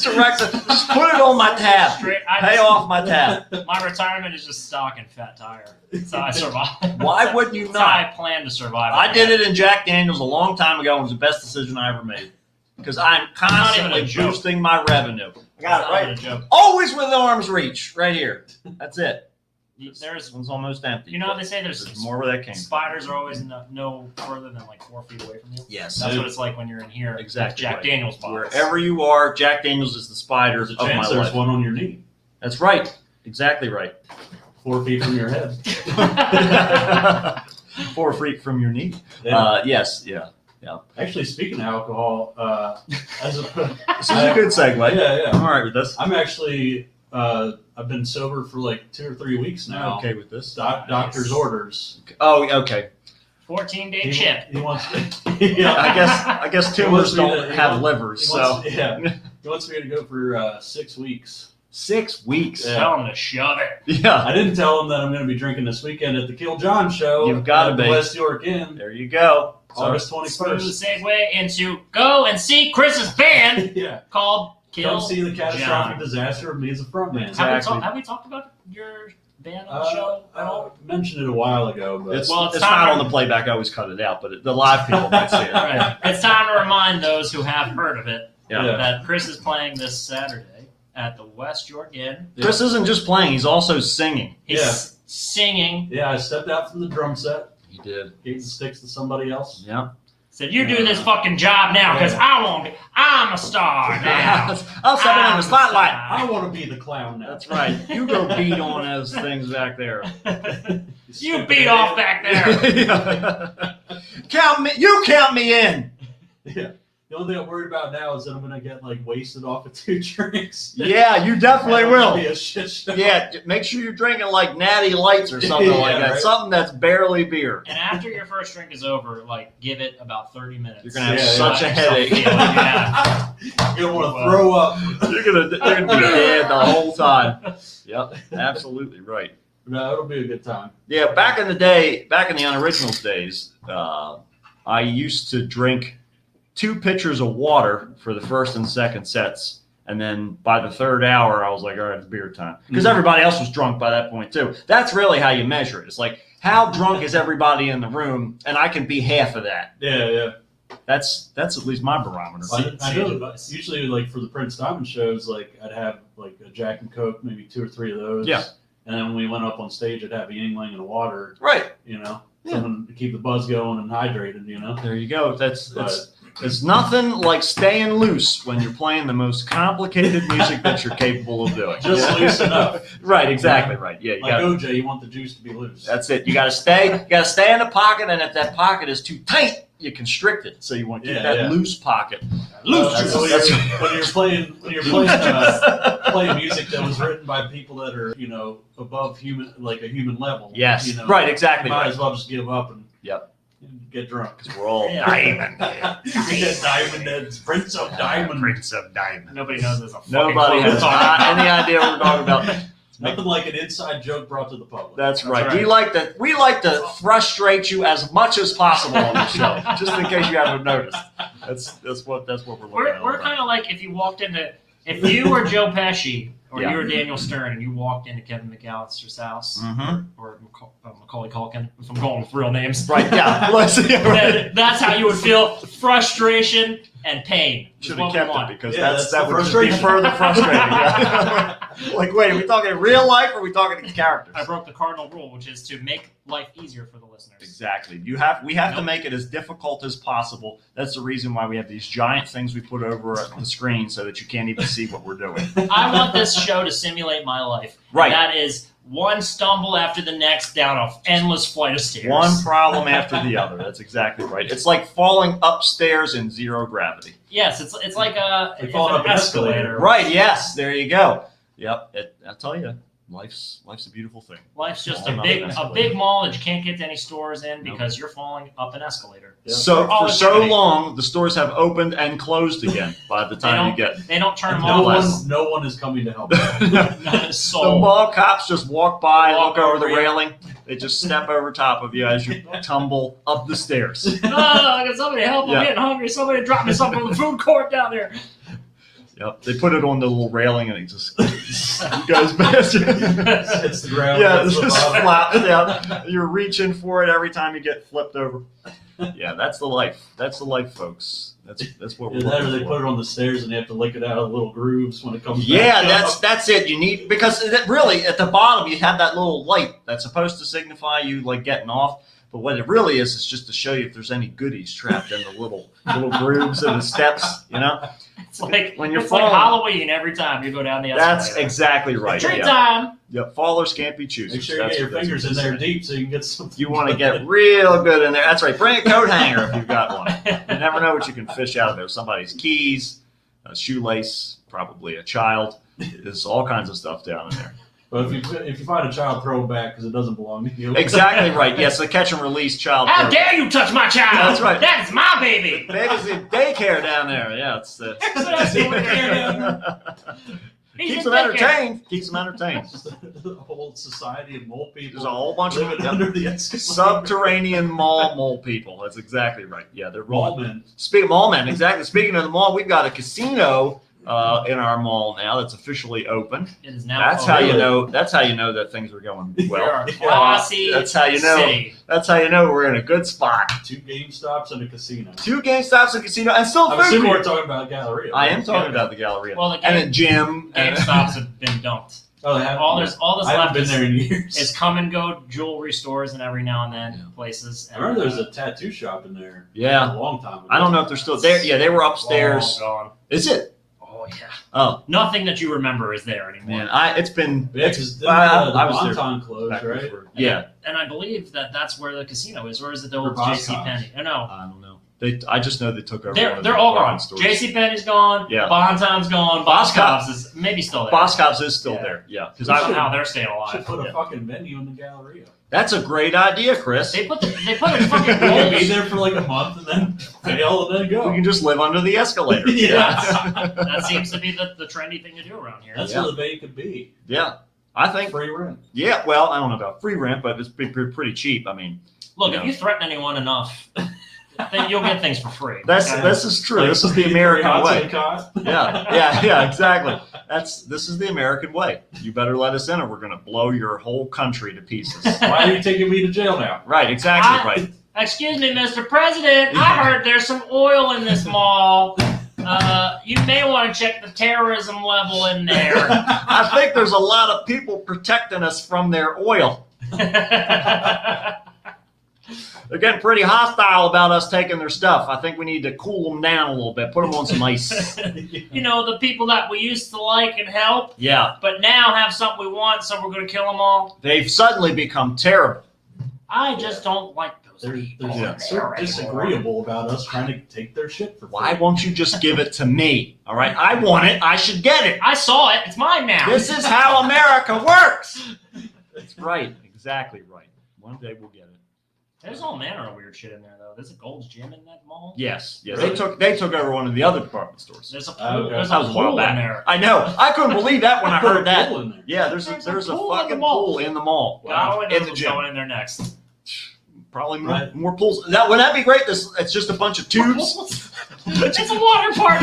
direct it. Just put it on my tab. Pay off my tab. My retirement is just stock and fat tire. That's how I survive. Why wouldn't you That's how I not? plan to survive. I did it in Jack Daniels a long time ago, and it was the best decision I ever made. Because I'm constantly a joke. boosting my revenue. I got it right. A joke. Always within arm's reach, right here. That's it. There's, This one's almost empty. you know what they say? There's There's more where that came from. spiders are always no further than like 4 feet away from you. Yes. That's what it's like when you're in here. Exactly Jack right. Daniels bottles. Wherever you are, Jack Daniels is the spider There's of a my chance there's life. one on your knee, That's right. Exactly right. 4 feet from your head. 4 feet from your knee. Yeah. Yes. Yeah. Actually, speaking of alcohol, This is a good segue. yeah. I'm all right with this. I'm actually I've been sober for like 2 or 3 weeks now. I'm okay with this. Doctor's orders. Oh, okay. 14-day chip. He wants. Yeah. I guess tumors He wants me don't to- have he livers, He so wants, yeah. He wants me to go for 6 weeks. 6 weeks. Yeah. Tell him to shove it. Yeah. I didn't tell him that I'm going to be drinking this weekend at the Kill John show. You've gotta at the be. West York Inn, There you go. August Smooth 21st. segue into go and see Chris's band Yeah. called Kill Come see the catastrophic John. disaster of me as a frontman. Exactly. Have we talked about your band on the show at all? I mentioned it a while ago, but It's, Well, it's it's time not to- on the playback. I always cut it out, but the live people might see it. All right. It's time to remind those who have heard of it Yeah. that Chris is playing this Saturday at the West York Inn. Chris isn't just playing; he's also singing. He's singing. yeah, I stepped out from the drum set, He did. gave the sticks to somebody else. Yeah. Said, "You do this fucking job now, because I'm a star now." I'll step in I'm the spotlight. I want to be the clown now. That's right. You go beat on those things back there. You beat off back there. Count me. You count me in. Yeah. The only thing I'm worried about now is that I'm gonna get like wasted off of 2 drinks. Yeah, you definitely It'll will. be a shit show. Yeah, make sure you're drinking like Natty Lights or something Yeah, like that. right. Something that's barely beer. And after your first drink is over, like give it about 30 minutes. You're gonna have Yeah, such a headache. Yeah. You're gonna want to throw up. You're gonna be dead the whole time. Yep, absolutely right. No, it'll be a good time. Yeah, back in the day, back in the Unoriginals days, I used to drink 2 pitchers of water for the first and second sets. And then by the third hour, I was like, all right, it's beer time. Because everybody else was drunk by that point, too. That's really how you measure it. It's like, how drunk is everybody in the room? And I can be half of that. Yeah. That's at least my barometer. I know. Usually, like for the Prince Diamond shows, like I'd have like a Jack and Coke, maybe 2 or 3 of those. Yeah. And then when we went up on stage, I'd have a Yingling and a water. Right. You know, Yeah. something to keep the buzz going and hydrated. You know. There you go. There's nothing like staying loose when you're playing the most complicated music that you're capable of doing. Just loose enough. Right, exactly right. Yeah, you Like got. OJ, you want the juice to be loose. That's it. You got to stay. You got to stay in the pocket, and if that pocket is too tight, you constrict it. So you want to keep that loose pocket. Loose. When When you're playing music that was written by people that are above human, like a human level. Yes. You know, Right. Exactly. you might Right. as well just give up and get drunk. Because we're all Yeah. diamond. Get Diamond Heads, Prince of Diamond. Prince of Diamond. Nobody knows there's a fucking Nobody clue has we're talking about. any idea what we're talking about. Nothing like an inside joke brought to the public. That's right. right. We like to frustrate you as much as possible on the show, just in case you haven't noticed. That's what we're looking at. We're kind of like if you were Joe Pesci or Yeah. you were Daniel Stern and you walked into Kevin McAllister's house or Macaulay Culkin, if I'm going with real names. Right. Yeah. Let's see. Then that's how you would feel: frustration and pain. is Should what have we kept want. it because Yeah, that that's would the just be frustration. further frustrating. Yeah. Like, wait, are we talking real life or are we talking characters? I broke the cardinal rule, which is to make life easier for the listeners. Exactly. We have to make it as difficult as possible. That's the reason why we have these giant things we put over the screen so that you can't even see what we're doing. I want this show to simulate my life. Right. That is one stumble after the next down an endless flight of stairs. One problem after the other. That's exactly right. It's like falling upstairs in 0 gravity. Yes, it's like Like falling up an escalator. Right. Yes. There you go. Yep. I'll tell you, life's a beautiful thing. Life's just Falling a up big an a escalator. big mall that you can't get to any stores in Nope. because you're falling up an escalator. Yeah. So all for so eternity. long, the stores have opened and closed again by the time you get. They don't turn And them off. no one is coming to help. The Not a soul. mall cops just walk by, Walk look over the over you. railing. They just step over top of you as you tumble up the stairs. Oh, can somebody help? Yeah. I'm getting hungry. Somebody drop me something from the food court down there. Yep. They put it on the little railing and it just goes past you. Hits the ground. Yeah, hits it's the just bottom. flat. Yeah, you're reaching for it every time you get flipped over. Yeah, that's the life. That's the life, folks. That's what we're And then looking they for. put it on the stairs and they have to lick it out of little grooves when it comes Yeah, back. that's it. You need because really at the bottom you have that little light that's supposed to signify you like getting off. But what it really is just to show you if there's any goodies trapped in the little grooves and the steps. You know, It's like When you're it's like falling- Halloween every time you go down the escalator. that's exactly right. Treat Yeah. time. Yeah, fallers can't be choosers. Make sure you That's get your what- that's fingers what in they there say. deep so you can get something. You want to get real good in there. That's right. Bring a coat hanger if you've got one. You never know what you can fish out of there. Somebody's keys, a shoelace, probably a child. There's all kinds of stuff down in there. But if you find a child, throw it back because it doesn't belong to you. Exactly right. Yes, the catch and release child. How program. dare you touch my child? That's right. That's my baby. Baby's in daycare down there. Yeah, it's That's over there. He's keeps in them daycare. entertained. Keeps them entertained. The whole society of mole people There's a whole bunch of living under the escalator. subterranean mole people. That's exactly right. Yeah, they're Mall rolling. men. Speaking of mall men, exactly. Speaking of the mall, we've got a casino in our mall now that's officially open. It is now. That's how you really? know. That's how you know that things are going We well. are a classy That's how you know. city. That's how you know we're in a good spot. 2 GameStops and a casino. 2 GameStops, a casino, and still I'm food assuming you're court. talking about Galleria. I right? am talking about the Galleria Well, the and a gym. and- GameStops have been dumped. Oh, they have. All that's I haven't left been is, there in years. is come and go jewelry stores and every now and then Yeah. places. I remember there was a tattoo shop in there. Yeah. A long time ago. I don't know if they're still there. Yeah, they were upstairs. Long gone. Is it? Oh yeah. Oh Nothing that you remember is there anymore. man, it's been. Yeah, because the I was there Bonton closed, back right? before. Yeah, And I believe that that's where the casino is, or is it the Or old Boscov's. J.C. Penney? No, I don't know. I just know they took over. They're all gone. Stores. JCPenney's gone. Yeah. Bonton's gone. Boscov's is maybe still there. Boscov's is still Yeah. there. Yeah, because I don't know how they're staying Should alive. put a fucking venue in the Galleria. that's a great idea, Chris. They put a fucking You can be goals. there for like a month and then fail and then go. We can just live under the escalator. Yeah. That seems to be the trendy thing to do around here. That's Yeah. what the venue could be. Yeah, I think. Free rent. Yeah, well, I don't know about free rent, but it's pretty cheap. I mean, Look, Yeah. if you threaten anyone enough, then you'll get things for free. this is true. Like, this is the American hot way. take hot. Yeah, exactly. This is the American way. You better let us in, or we're going to blow your whole country to pieces. Why are you taking me to jail now? Right, exactly, right. Excuse me, Mr. President. I heard there's some oil in this mall. You may want to check the terrorism level in there. I think there's a lot of people protecting us from their oil. They're getting pretty hostile about us taking their stuff. I think we need to cool them down a little bit, put them on some ice. You know, the people that we used to like and help, Yeah, but now have something we want, so we're going to kill them all. they've suddenly become terrible. I just don't like those people. There's in so there anymore. disagreeable about us trying to take their shit for free. Why won't you just give it to me? All right, I want it. I should get it. I saw it. It's mine now. This is how America works. That's right. Exactly right. One day we'll get it. There's all manner of weird shit in there, though. There's a Gold's Gym in that mall. Yes. Really? They took over one of the other department stores. There's a pool. Okay. There's That a was a while pool in back. there. I know. I couldn't believe that when I Put a heard that. pool in there. Yeah, there's a There's a pool in the fucking mall. pool in the mall. God only In knows the what's gym. going in there next. Probably Right. more pools. Wouldn't that be great? It's just a bunch of tubes. It's a water park.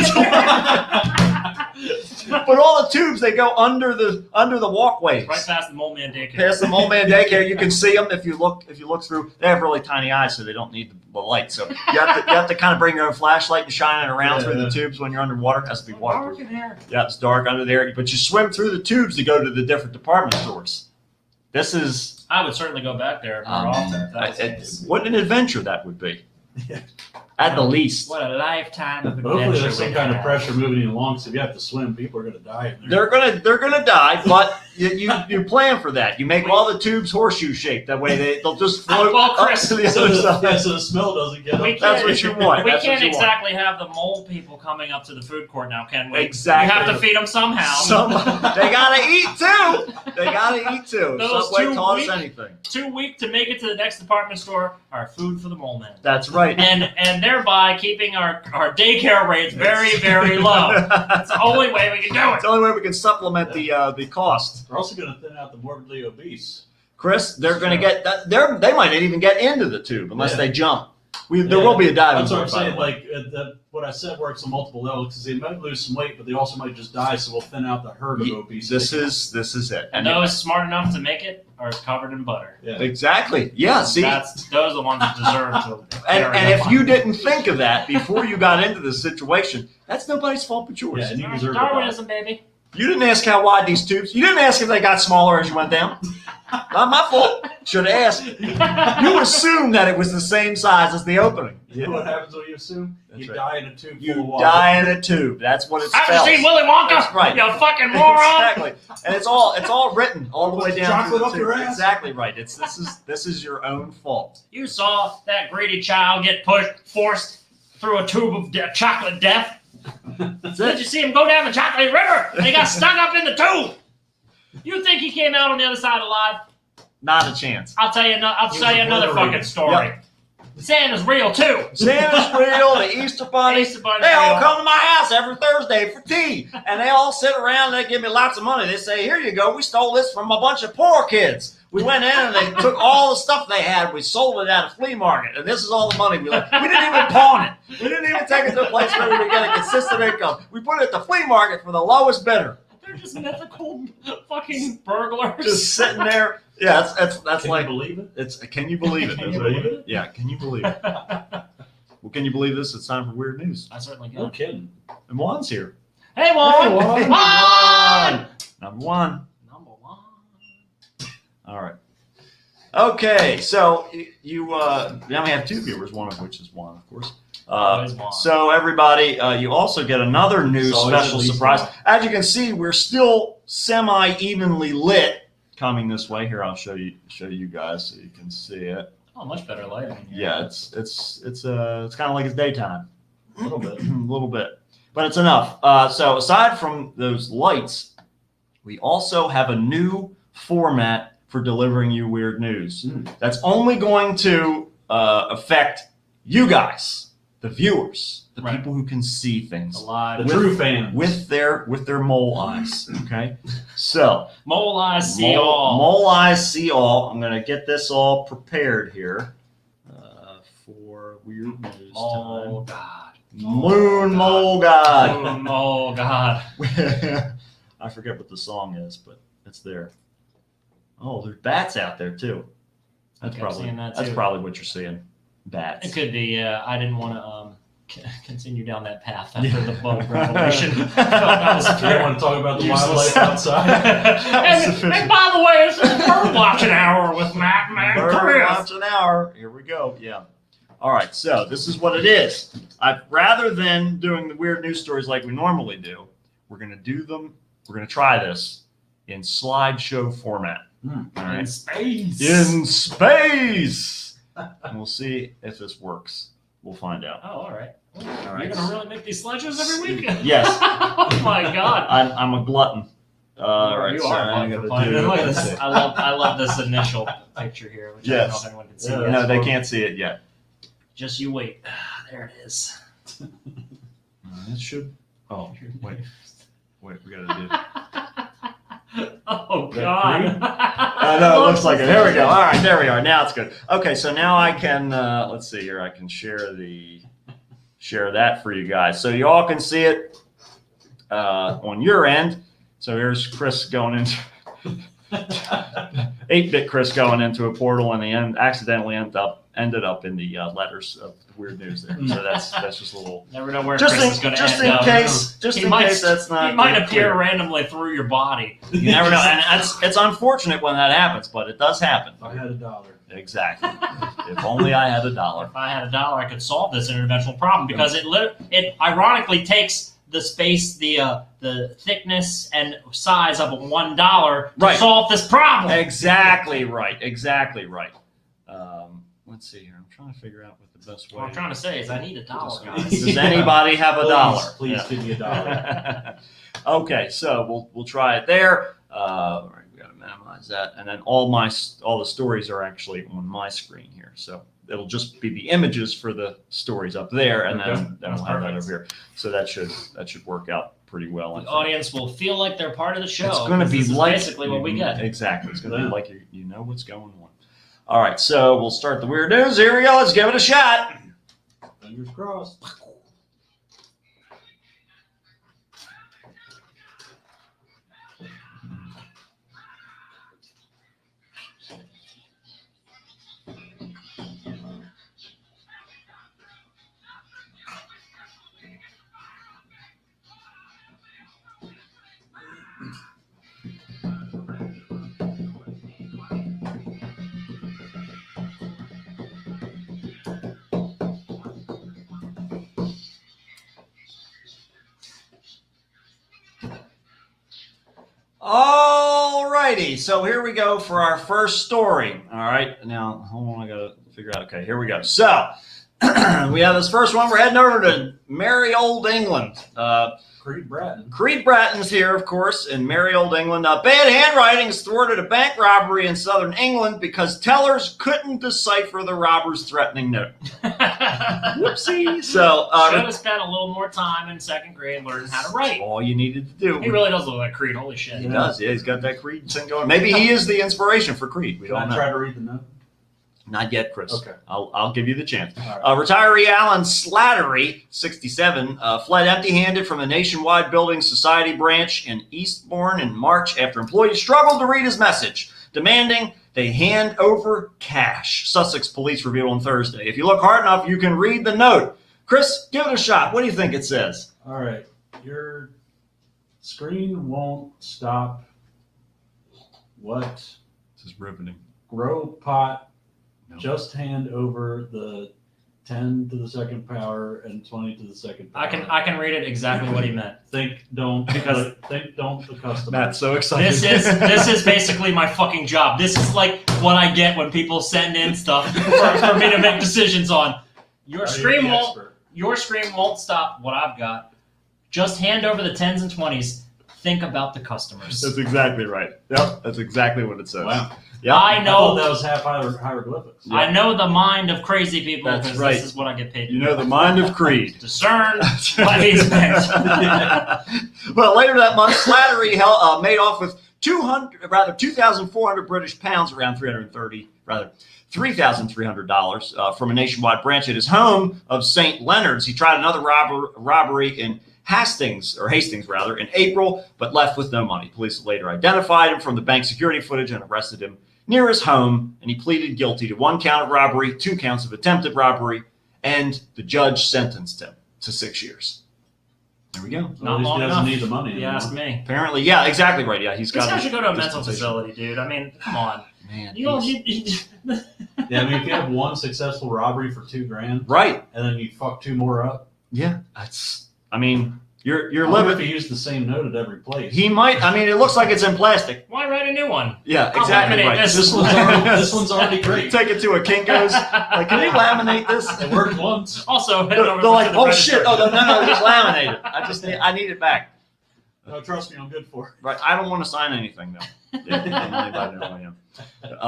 But all the tubes, they go under the walkways. Right past the Mole Man daycare. Past the Mole Man daycare, you can see them if you look through. They have really tiny eyes, so they don't need the light. So you have to kind of bring your own flashlight and shine it around through the tubes when you're underwater. It has to be waterproof. Dark in here. Yeah, it's dark under there, but you swim through the tubes to go to the different department stores. This is I would certainly go back there more often. If that was the case. what an adventure that would be. Yeah. At the least. What a lifetime of adventure. Hopefully there's some we'd kind of have. pressure moving you along, so if you have to swim, people are going to die in there. They're gonna die, but you plan for that. You make all the tubes horseshoe shaped. That way they'll just float Well, up Chris, to the so, other the, side. yeah, so the smell doesn't get We up. That's what you want. We That's what can't you want. exactly have the mole people coming up to the food court now, can we? Exactly. We have to feed them somehow. They gotta eat too. They gotta eat too. Those Subway two taught us weak- anything. Too weak to make it to the next department store are food for the mole man. That's right. And thereby keeping our daycare rates very, very low. That's the only way we can do It's it. the only way we can supplement the cost. We're also going to thin out the morbidly obese. Chris, they're going to get that. They might not even get into the tube unless Yeah. they jump. There will be a diving. That's what I'm board, by saying. the way. Like what I said works on multiple levels because they might lose some weight, but they also might just die. So we'll thin out the herd of obesity. This is it. And those smart enough to make it are covered in butter. Yeah. Exactly. Yeah. See, Those are the ones that deserve to. and carry if the you fun. didn't think of that before you got into this situation, that's nobody's fault but yours. Yeah, and you deserve to die. Darwinism, baby. You didn't ask how wide these tubes. You didn't ask if they got smaller as you went down. Not my fault. Should have asked. You assumed that it was the same size as the opening. You know what happens when you assume? That's You right. die in a tube full of You water. die in a tube. That's what it Have spells. you seen Willy Wonka? That's right. You fucking moron. Exactly. And it's all written all the way Put down. chocolate through up the your tube. ass. Exactly right. This is your own fault. You saw that greedy child get forced through a tube of chocolate death. That's Did it. you see him go down the chocolate river? And he got stuck up in the tube. You think he came out on the other side alive? Not a chance. I'll tell you. I'll He tell was you a another Wolverine. fucking story. Santa's real too. Santa's real. The Easter Bunny. Easter Bunny's They all real. come to my house every Thursday for tea, and they all sit around and they give me lots of money. They say, "Here you go. We stole this from a bunch of poor kids. We went in and they took all the stuff they had. We sold it at a flea market, and this is all the money we left. We didn't even pawn it. We didn't even take it to a place where we could get a consistent income. We put it at the flea market for the lowest bidder. They're just mythical fucking burglars. Just sitting there. Yeah, that's Can like you believe it? it's. Can you believe it? Can That's you what believe it? Yeah, can you believe it? Well, can you believe this? It's time for weird news. I certainly No can. kidding. And Juan's here. Hey, Juan. Juan. Juan. Number one. Number one. All right. Okay, so you now we have two viewers, one of which is Juan, of course. Always Juan. So everybody, you also get another new It's always special at least surprise. one. As you can see, we're still semi-evenly lit. Coming this way, here I'll show you guys so you can see it. Oh, much better lighting. Yeah, it's kind of like it's daytime. A little bit. A little bit, but it's enough. So aside from those lights, we also have a new format for delivering you weird news. That's only going to affect you guys, the viewers, the Right. people who can see things Alive. The true fans. with their mole eyes. Okay, so Mole eyes see all. mole eyes see all. I'm gonna get this all prepared here for weird news Oh time. God. Moon Mole God. Oh God. I forget what the song is, but it's there. Oh, there's bats out there too. That's I kept probably seeing that, that's too. probably what you're seeing. Bats. It could be. Yeah, I didn't want to continue down that path after the bug revelation. That was You don't want to talk about the Useless. wildlife outside? and by the way, it's bird watching hour with Matt and Bird Chris. watch an hour. Here we go. Yeah. All right. So this is what it is. Rather than doing the weird news stories like we normally do, we're gonna do them. We're gonna try this in slideshow format. All In right. space. In space. And we'll see if this works. We'll find out. Oh, all right. All You're right. gonna really make these slideshows every week? Yes. Oh my God. I'm a glutton. All right. You So are. I'm Look gonna do. at this. I love this initial picture here, which I don't know Yes. if anyone can see. Yeah, yet. No, they can't see it yet. Just you wait. There it is. It should. Oh, wait. We gotta do. Oh That God. I know it looks like it. Here we go. All right, there we are. Now it's good. Okay, so now I can. Let's see here. I can share that for you guys, so you all can see it on your end. So here's Chris going into 8-bit Chris going into a portal, and the end accidentally ended up in the letters of the weird news there. So that's just a little. Never know where Just Chris is going to end up. in case that's not. He might appear clear. randomly through your body. You never know, and it's unfortunate when that happens, but it does happen. If I had $1. Exactly. If only I had $1. If I had $1, I could solve this interdimensional problem because it ironically takes the space, the thickness and size of a $1 to Right. solve this problem. Exactly right. Exactly right. Let's see here. I'm trying to figure out what the best way. What I'm trying to say is I need $1, guys. Does anybody have $1? Please Yeah. give me $1. Okay, so we'll try it there. All right, we got to minimize that, and then all the stories are actually on my screen here. So it'll just be the images for the stories up there, and Okay. then That's we'll have that perfect. over here. So that should work out pretty well. I The think. audience will feel like they're part of the show. It's going to 'cause be this is like basically what we get. Exactly. It's going to Yeah. be like you know what's going on. All right, so we'll start the weird news. Here we go. Let's give it a shot. Fingers crossed. All righty, so here we go for our first story. All right, now hold on, I gotta figure out. Okay, here we go. So we have this first one. We're heading over to merry old England. Creed Bratton. Creed Bratton's here, of course, in merry old England. Bad handwriting has thwarted a bank robbery in southern England because tellers couldn't decipher the robber's threatening note. Whoopsie. So Should have spent a little more time in second grade learning how to write. all you needed to do. He really does look like Creed. Holy shit. He does. Yeah, he's got that Creed thing going. Maybe he is the inspiration for Creed. We Can don't I know. try to read the note? Not yet, Chris. Okay. I'll give you the chance. All right. Retiree Alan Slattery, 67, fled empty-handed from a Nationwide Building Society branch in Eastbourne in March after employees struggled to read his message, demanding they hand over cash. Sussex police revealed on Thursday. If you look hard enough, you can read the note. Chris, give it a shot. What do you think it says? All right. Your screen won't stop. What? This is riveting. Grow pot. No. Just hand over the 10 to the second power and 20 to the second power. I can read it exactly what he meant. Think don't Because- think don't the customer. Matt's so excited. This is basically my fucking job. This is like what I get when people send in stuff for me to make decisions on. Your scream won't stop what I've got. Just hand over the 10s and 20s. Think about the customers. That's exactly right. Yep, that's exactly what it says. Wow. Yep. I I know thought that was half hieroglyphics. Yeah. I know the mind of crazy people That's because right. this is what I get paid to You do. know the mind of Creed. Discern what he's meant. Well, later that month, Slattery made off with 2,400 British pounds, around $3,300 from a nationwide branch at his home of St. Leonard's. He tried another robbery in Hastings in April, but left with no money. Police later identified him from the bank security footage and arrested him near his home, and he pleaded guilty to 1 count of robbery, 2 counts of attempted robbery, and the judge sentenced him to 6 years. There we go. Well, Not long he doesn't enough. need the money You anymore. ask me. Apparently, yeah, exactly right. Yeah, he's This got. guy should go to a mental dispensation. facility, dude. I mean, come on. Man, You don't. he's- Yeah, I mean, if you have one successful robbery for $2,000, right? and then you fuck 2 more up, Yeah, that's. I mean, you're I wonder if living. he used the same note at every place. He might. I mean, it looks like it's in plastic. Why write a new one? Yeah, I'll exactly laminate right. this. This one's already great. Take it to a Kinko's. Like, can you laminate this? It worked once. Also, head They're over like, to the oh register. shit! Oh no, just laminate it. I need it back. No, trust me, I'm good for it. Right. I don't want to sign anything though. Yeah, anybody know who I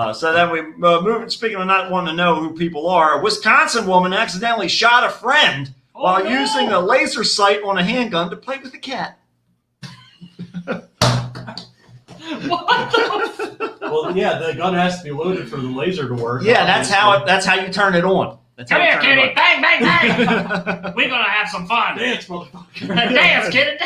am. So then we move. Speaking of not wanting to know who people are, a Wisconsin woman accidentally shot a friend while no. using a laser sight on a handgun to play with a cat. What the? Well, yeah, the gun has to be loaded for the laser to work. Yeah, that's how you turn it on. That's how Come you here, turn kitty! it Bang, bang, bang! on. We're gonna have some fun. Dance, motherfucker. Dance, kitty!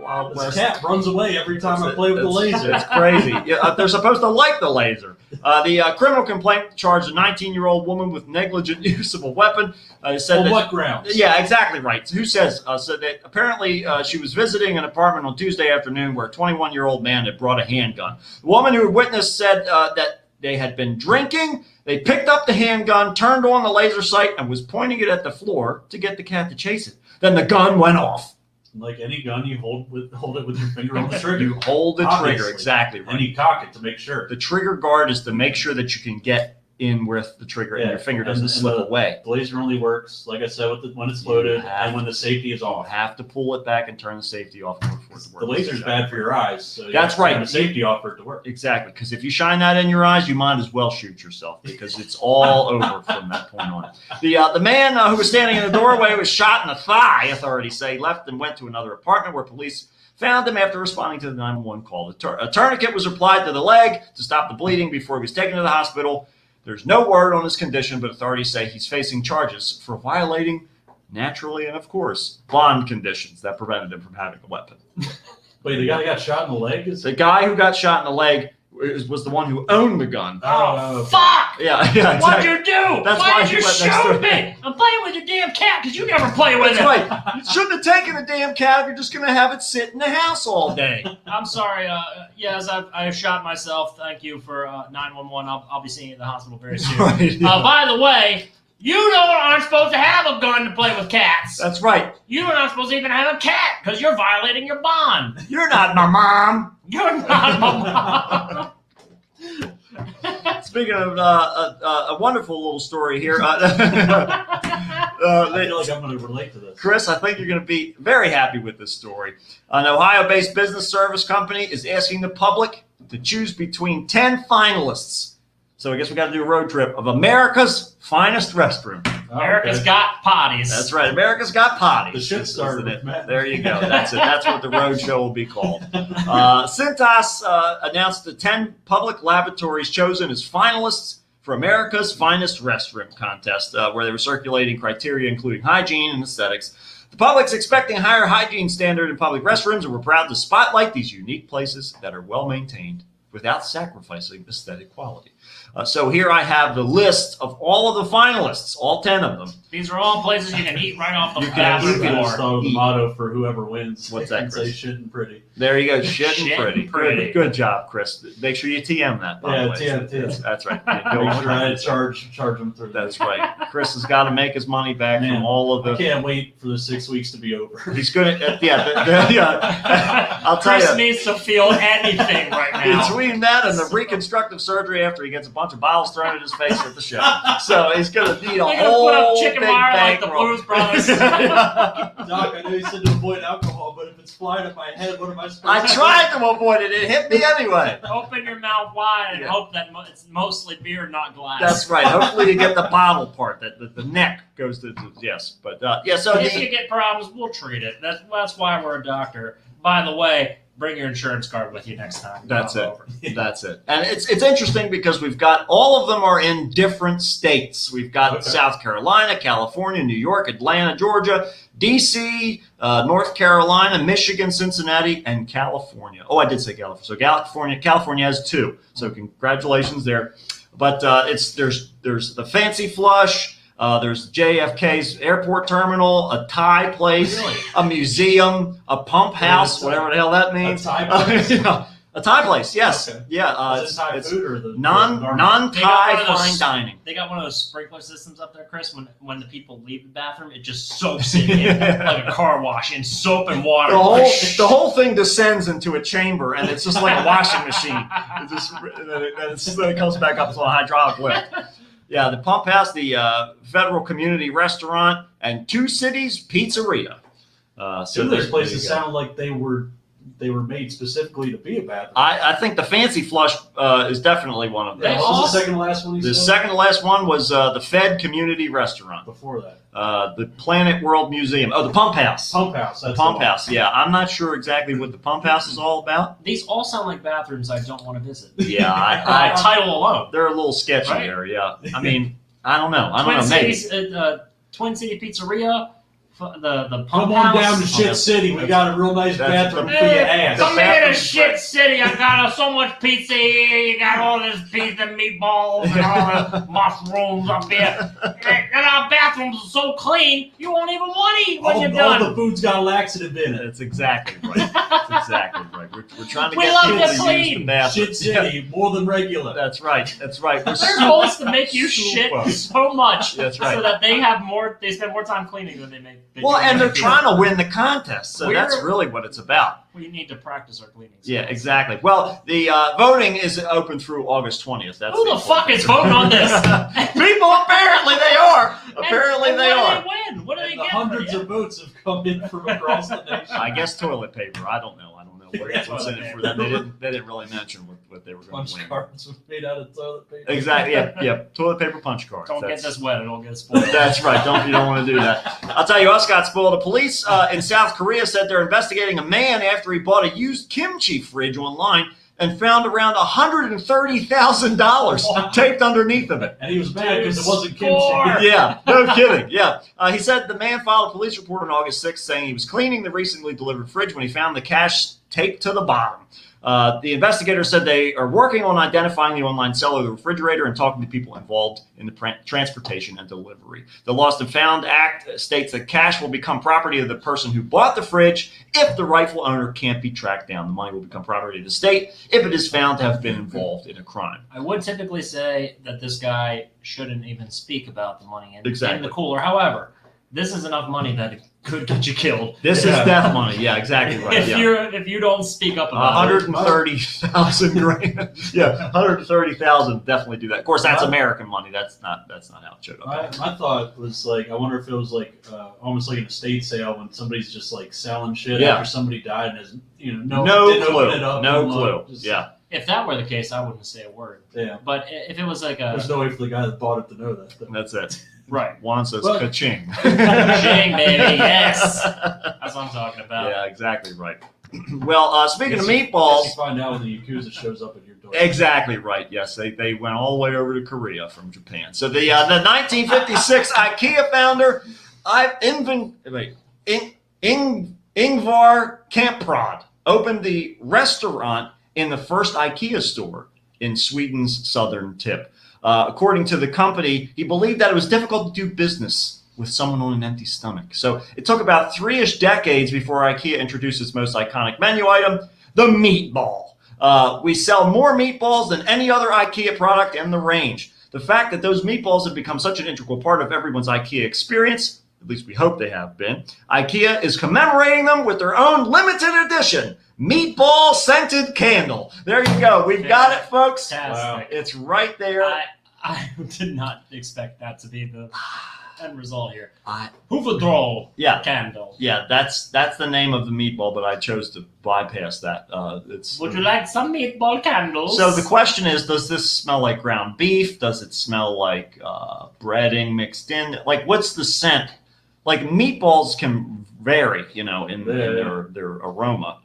Wild This West. cat runs away every time I play with the laser. It's crazy. Yeah, they're supposed to like the laser. The criminal complaint charged a 19-year-old woman with negligent use of a weapon. Said On that, what grounds? yeah, exactly right. So who says? Said that apparently she was visiting an apartment on Tuesday afternoon where a 21-year-old man had brought a handgun. The woman who witnessed said that they had been drinking. They picked up the handgun, turned on the laser sight, and was pointing it at the floor to get the cat to chase it. Then the gun went off. Like any gun, you hold it with your finger on the trigger. You hold the Obviously. trigger, exactly right. And you cock it to make sure. The trigger guard is to make sure that you can get in with the trigger and Yeah, your finger and- doesn't and slip the- away. The laser only works, like I said, when it's You loaded have- and when the safety is You off. have to pull it back and turn the safety off in order for it to work. The laser's bad for your eyes, so you That's have to turn right. the safety off for it to work. Exactly, because if you shine that in your eyes, you might as well shoot yourself because it's all over from that point on. The man who was standing in the doorway was shot in the thigh, authorities say, left and went to another apartment where police found him after responding to the 911 call. A tourniquet was applied to the leg to stop the bleeding before he was taken to the hospital. There's no word on his condition, but authorities say he's facing charges for violating, naturally and of course, bond conditions that prevented him from having a weapon. Wait, the guy that got shot in the leg is. The guy who got shot in the leg was the one who owned the gun. Oh, okay. fuck! Yeah, What'd exactly. you do? That's Why why did he you went next shoot door. me? I'm playing with your damn cat because you never play with That's it. right. You shouldn't have taken a damn cat if you're just going to have it sit in the house all day. I'm sorry. Yes, I shot myself. Thank you for 911. I'll be seeing you in the hospital very soon. Right. By the way, you aren't supposed to have a gun to play with cats. That's right. You're not supposed to even have a cat because you're violating your bond. You're not my mom. You're not my mom. Speaking of a wonderful little story here, I feel like I'm going to relate to this. Chris, I think you're going to be very happy with this story. An Ohio-based business service company is asking the public to choose between 10 finalists. So I guess we got to do a road trip of America's finest restroom. America's Okay. got potties. That's right. America's got potties. The shit started Isn't with it? Matt. There you go. That's it. That's what the road show will be called. Cintas announced the 10 public lavatories chosen as finalists for America's Finest Restroom contest, where they were circulating criteria including hygiene and aesthetics. The public's expecting a higher hygiene standard in public restrooms, and we're proud to spotlight these unique places that are well maintained without sacrificing aesthetic quality. So here I have the list of all of the finalists, all 10 of them. These are all places you can eat right off the You can bathroom eat. I floor. just thought of the motto for whoever wins. What's that, And say Chris? shit and pretty. There you go, shit and Shit pretty. and pretty. Good job, Chris. Make sure you TM that, by Yeah, the way. TM. That's right. Make sure I charge them through. That's right. Chris has got to make his money back Man, from all of I the. can't wait for the 6 weeks to be over. He's gonna, yeah. I'll tell Chris you. needs to feel anything right now. between that and the reconstructive surgery after he gets a bunch of bottles thrown in his face at the show. So he's going to need a They're whole gonna put up chicken big wire like the bankroll. Blues Brothers. Doc, I know you said to avoid alcohol, but if it's flying at my head, what am I supposed I to do? tried to avoid it. It hit me anyway. Open your mouth wide and Yeah. hope that it's mostly beer, not glass. That's right. Hopefully you get the bottle part. That the neck goes to yes. But yeah. So If you get problems, we'll treat it. That's why we're a doctor. By the way, bring your insurance card with you next time. That's it. Over. That's it. And it's interesting because we've got all of them are in different states. We've got Okay. South Carolina, California, New York, Atlanta, Georgia, DC, North Carolina, Michigan, Cincinnati, and California. Oh, I did say California. So California has 2. So congratulations there. But there's the Fancy Flush. There's JFK's airport terminal, a Thai place, Really? a museum, a pump house, whatever the hell that means. A Thai place? A Thai place, yes. Okay. Yeah. Is it Thai it's food or the non-Thai They got one of those- fine dining. They got one of those sprinkler systems up there, Chris. When the people leave the bathroom, it just soaks it in like a car wash in soap and water. The whole thing descends into a chamber, and it's just like a washing machine. It just then it comes back up to a hydraulic lift. Yeah, the pump house, the Federal Community Restaurant, and Two Cities Pizzeria. Some of there those you places go. sound like they were made specifically to be a bathroom. I think the Fancy Flush is definitely one of They those. What was all- the second to last one you The said? second to last one was the Fed Community Restaurant, Before that. the Planet World Museum. Oh, the Pump House. Pump House. The That's Pump the one. House, yeah. I'm not sure exactly what the Pump House is all about. These all sound like bathrooms I don't want to visit. Yeah, By title alone. they're a little sketchy Right? there, yeah. I mean, I don't know. Maybe. Twin City Pizzeria, the pump Come on house. down to Shit City. We got a real nice That's- bathroom for Hey, your ass. Come The here to bathroom's Shit great. City. I got so much pizza here. You got all this pizza, meatballs, and all the mushrooms up here. And our bathrooms are so clean, you won't even want to eat when you're All the done. food's got laxative in it. That's exactly right. That's exactly right. We're trying to We get love people to to use the clean. bathroom. Shit City, more than regular. That's right. That's right. We're Their goal is to make you super. shit so much That's right. so that they spend more time cleaning than they make. Well, and they're trying to win the contest, so that's We're- really what it's about. We need to practice our cleaning. Yeah, skills. exactly. Well, the voting is open through August 20th. That's Who the fuck is voting on this? People, apparently they are. Apparently And they what are. do they win? What do they And the get? hundreds of votes have come in from across the nation. I guess toilet paper. I don't know what's in it for them. They didn't really mention what they were going Punch to win. cards were made out of toilet paper. Exactly. Yeah. Toilet paper punch cards. Don't That's- get this wet; it'll get spoiled. That's right. You don't want to do that. I'll tell you, us got spoiled. The police in South Korea said they're investigating a man after he bought a used kimchi fridge online and found around $130,000 taped underneath of it. And he was mad because it wasn't Score. kimchi. Yeah, no kidding. Yeah. He said the man filed a police report on August 6th saying he was cleaning the recently delivered fridge when he found the cash taped to the bottom. The investigator said they are working on identifying the online seller of the refrigerator and talking to people involved in the transportation and delivery. The Lost and Found Act states that cash will become property of the person who bought the fridge if the rightful owner can't be tracked down. The money will become property of the state if it is found to have been involved in a crime. I would typically say that this guy shouldn't even speak about the money in Exactly. the cooler. However, this is enough money that it could get you killed. This Yeah. is death money. Yeah, exactly right. Yeah. If you don't speak up about it. 130,000 grand. Yeah, 130,000. Definitely do that. Of course, that's Right. American money. That's not how it showed up. My thought was like, I wonder if it was like almost like an estate sale when somebody's just like selling shit Yeah. after somebody died and has didn't No open clue. it up, No and clue. look, just- Yeah. If that were the case, I wouldn't say a word. yeah. But if it was like a There's no way for the guy that bought it to know that. Though. That's it. right, Juan says Well- ka-ching. Shang, baby, yes, that's what I'm talking about. Yeah, exactly right. Well, speaking of Guess you meatballs, find out when the Yakuza shows up at your door. exactly right. Yes, they went all the way over to Korea from Japan. So the 1956 IKEA founder, Ingvar Kamprad, opened the restaurant in the first IKEA store in Sweden's southern tip. According to the company, he believed that it was difficult to do business with someone on an empty stomach. So it took about 3-ish decades before IKEA introduced its most iconic menu item, the meatball. We sell more meatballs than any other IKEA product in the range. The fact that those meatballs have become such an integral part of everyone's IKEA experience, at least we hope they have been, IKEA is commemorating them with their own limited edition meatball scented candle. There you go. We've got it, folks. Fantastic. It's right there. I did not expect that to be the end result here. I- Hoofadrol Yeah. candle. Yeah, that's the name of the meatball, but I chose to bypass that. Would you like some meatball candles? So the question is, does this smell like ground beef? Does it smell like breading mixed in? Like, what's the scent? Like, meatballs can vary, in their aroma.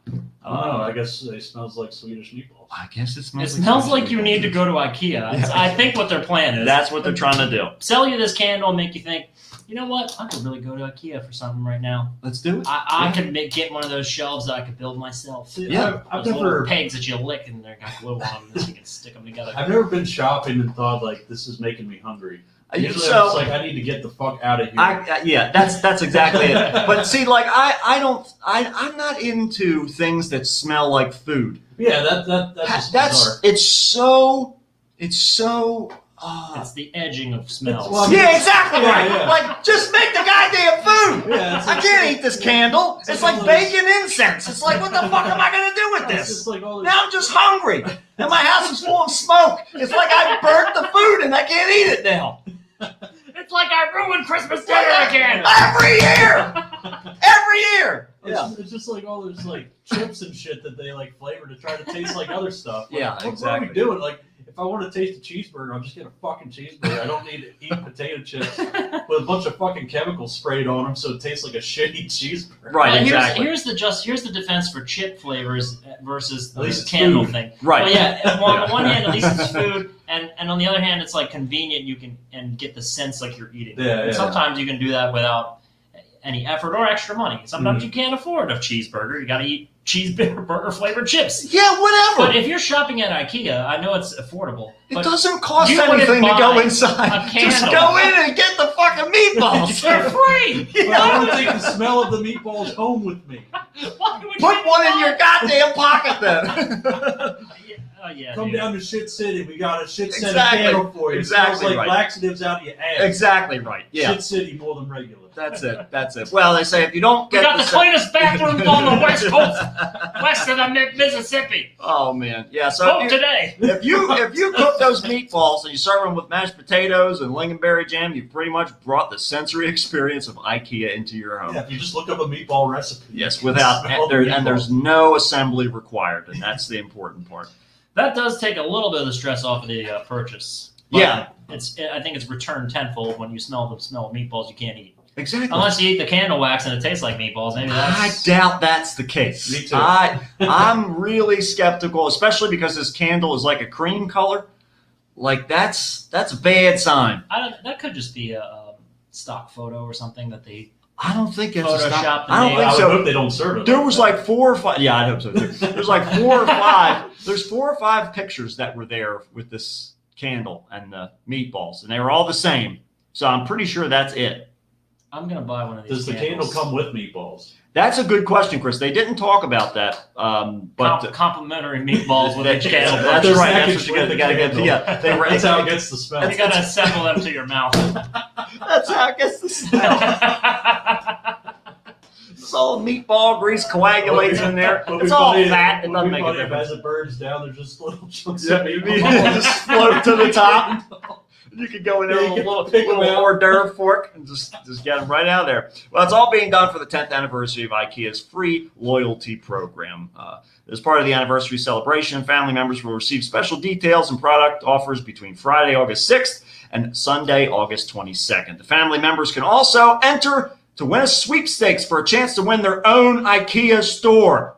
I don't know. I guess it smells like Swedish meatballs. I guess it It smells. smells like you need to go to IKEA. Yeah. I think what their plan is. That's what they're trying to do. Sell you this candle and make you think, you know what? I could really go to IKEA for something right now. Let's do it. I could get one of those shelves that I could build myself. See, Yeah. I've Those little never, pegs that you lick and they're got glue on them so you can stick them together. I've never been shopping and thought like this is making me hungry. Usually So- I'm just like I need to get the fuck out of here. Yeah, that's exactly it. But see, like I'm not into things that smell like food. Yeah, that's just bizarre. It's so. It's the edging of smells. Well, Yeah, exactly Yeah, right. yeah. Like, just make the goddamn food. Yeah, I can't eat this candle. It's like bacon incense. It's like, what the fuck am I gonna do with It's this? just like all this. Now I'm just hungry, and my house is full of smoke. It's like I burnt the food and I can't eat it now. It's like I ruined Christmas dinner again. Every year, every year. It's just like all those like chips and shit that they like flavor to try to taste like other stuff. Like, Yeah, what are exactly. we doing? Like, if I want to taste a cheeseburger, I'll just get a fucking cheeseburger. I don't need to eat potato chips with a bunch of fucking chemicals sprayed on them so it tastes like a shitty cheeseburger. Right, Well, exactly. Here's the defense for chip flavors versus At the least it's candle food. thing. Right. Well, yeah. Well, on the one hand, at least it's food, and on the other hand, it's like convenient. You can and get the sense like you're eating. Yeah, And yeah. sometimes you can do that without any effort or extra money. Sometimes you can't afford a cheeseburger. You got to eat cheeseburger flavored chips. Yeah, whatever. But if you're shopping at IKEA, I know it's affordable. It But doesn't cost you wouldn't anything to go buy inside. a Just candle. go in and get the fucking meatballs. they're free. But I want to take the smell of the meatballs home with me. Why would Put you one in buy- your goddamn pocket then. Yeah, Come dude. down to Shit City. We got a Shit City Exactly. candle for you. It Exactly smells like right. laxatives out of your ass. Exactly right. Yeah, Shit City more than regular. that's it. Well, they say if you don't We get got the cleanest bathrooms on the West Coast, west of the Mississippi. Oh man, yeah. So Vote if you, today. if you cook those meatballs and you serve them with mashed potatoes and lingonberry jam, you've pretty much brought the sensory experience of IKEA into your home. Yeah, if you just look up a meatball recipe. Yes, without Smell the and there's no assembly required, and that's the important part. That does take a little bit of the stress off of the purchase. But Yeah. I think it's returned tenfold when you smell the smell of meatballs you can't eat. Exactly. Unless you eat the candle wax and it tastes like meatballs. Maybe I that's. doubt that's the case. Me too. I'm really skeptical, especially because this candle is like a cream color. Like that's a bad sign. That could just be a stock photo or something that they. I don't think it's Photoshopped I don't and think I would so. hope they don't serve it. There like was that. like 4 or 5. Yeah, I'd hope so too. There's like 4 or 5. There's 4 or 5 pictures that were there with this candle and the meatballs, and they were all the same. So I'm pretty sure that's it. I'm gonna buy one of these. Does the candles. candle come with meatballs? That's a good question, Chris. They didn't talk about that, but Complimentary meatballs with each candle. That's They're right. That's packaged what you got. with They got to the get. candle. Yeah, they were. That's how it gets the smell. You gotta assemble them to your mouth. That's how it gets the smell. It's all meatball grease coagulates in there. Would It's be all funny- fat. It would doesn't be make a funny if difference. As it burns down, there's just little chunks Yeah, of you meatball. just float to the top. You could go in there Yeah, with a you little, can pick 'em little out. hors d'oeuvre fork and just get them right out of there. Well, it's all being done for the 10th anniversary of IKEA's free loyalty program. As part of the anniversary celebration, family members will receive special details and product offers between Friday, August 6th and Sunday, August 22nd. The family members can also enter to win a sweepstakes for a chance to win their own IKEA store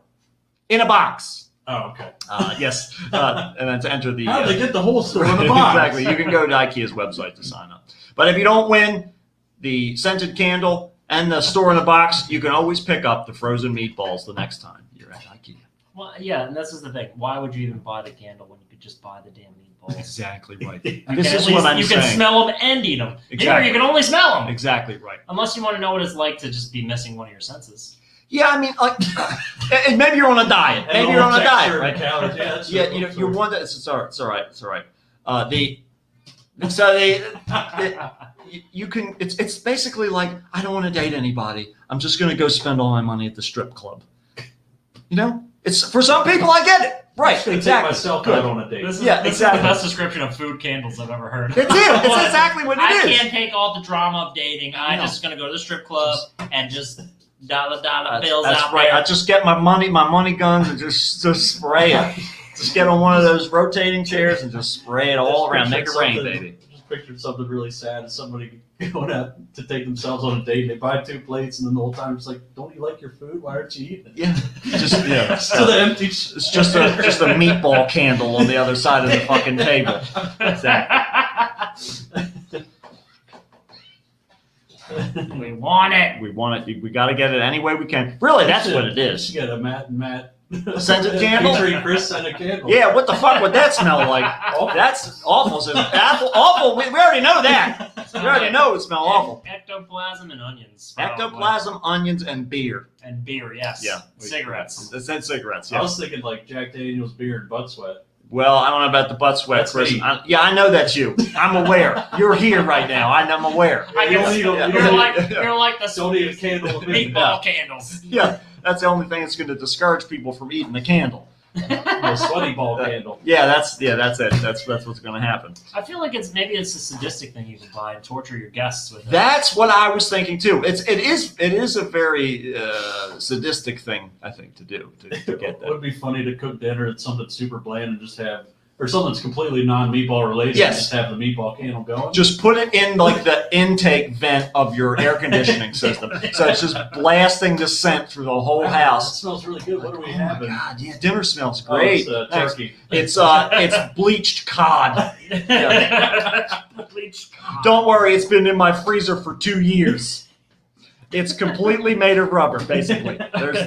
in a box. Oh, okay. Yes, and then to enter the... How did they get the whole store in the box? Exactly. You can go to IKEA's website to sign up. But if you don't win the scented candle and the store in the box, you can always pick up the frozen meatballs the next time you're at IKEA. Well, yeah, and this is the thing. Why would you even buy the candle when you could just buy the damn meatballs? Exactly right. You This can is at what least- I'm You saying. can smell them and eat them. Exactly. Here, you can only smell them. Exactly right. Unless you want to know what it's like to just be missing one of your senses. Yeah, I mean, like, and maybe you're on a diet. Maybe you're on a diet, right? Yeah, that's Yeah, true. you want that. It's all right. It's all right. It's all right. You can. It's basically like, I don't want to date anybody. I'm just going to go spend all my money at the strip club. You know, It's for some people. I get it. Right, Take exactly. myself Good. out on a date. This is, Yeah, this exactly. is the best description of food candles I've ever heard. It's it. It's exactly what it I is. can't take all the drama of dating. I'm just gonna go to the strip club and just dollar bills That's out right. there. I just get my money guns, and just spray it. Just get on one of those rotating chairs and just spray it all around. Make it rain, baby. Just pictured something really sad as somebody going out to take themselves on a date. And they buy 2 plates, and then the whole time it's like, "Don't you like your food? Why aren't you eating it?" Yeah, just To the empty. It's just a meatball candle on the other side of the fucking table. Exactly. We want it. We want it. We got to get it any way we can. Really, that's what it is. You got a Matt. Scented candle? Featuring Chris and a candle. Yeah, what the fuck would that smell like? That's awful. Awful. We already know that. We already know it would smell awful. Ectoplasm and onions. Ectoplasm, onions, and beer. And beer, yes. Yeah. Cigarettes. That's cigarettes. I Yeah. was thinking like Jack Daniels beer and butt sweat. Well, I don't know about the butt sweat, That's Chris. me. I know that's you. I'm aware. You're here right now. I'm aware. I You guess don't need a- you're you don't like you're like the Don't need a candle. meatball candles. Yeah, that's the only thing that's going to discourage people from eating the candle. A sweaty ball candle. Yeah, that's it. That's what's going to happen. I feel like it's a sadistic thing you can buy and torture your guests with it. That's what I was thinking too. It is a very sadistic thing, I think, to do to get It that. would be funny to cook dinner at something super bland and just have, or something that's completely non-meatball related. Yes. And just have the meatball candle going. Just put it in like the intake vent of your air conditioning system, so it's just blasting the scent through the whole That house. smells really good. What are we Oh having? my God, yeah, dinner smells Oh, great. it's, Nice. turkey. It's bleached cod. Bleach. Don't worry, it's been in my freezer for 2 years. It's completely made of rubber, basically.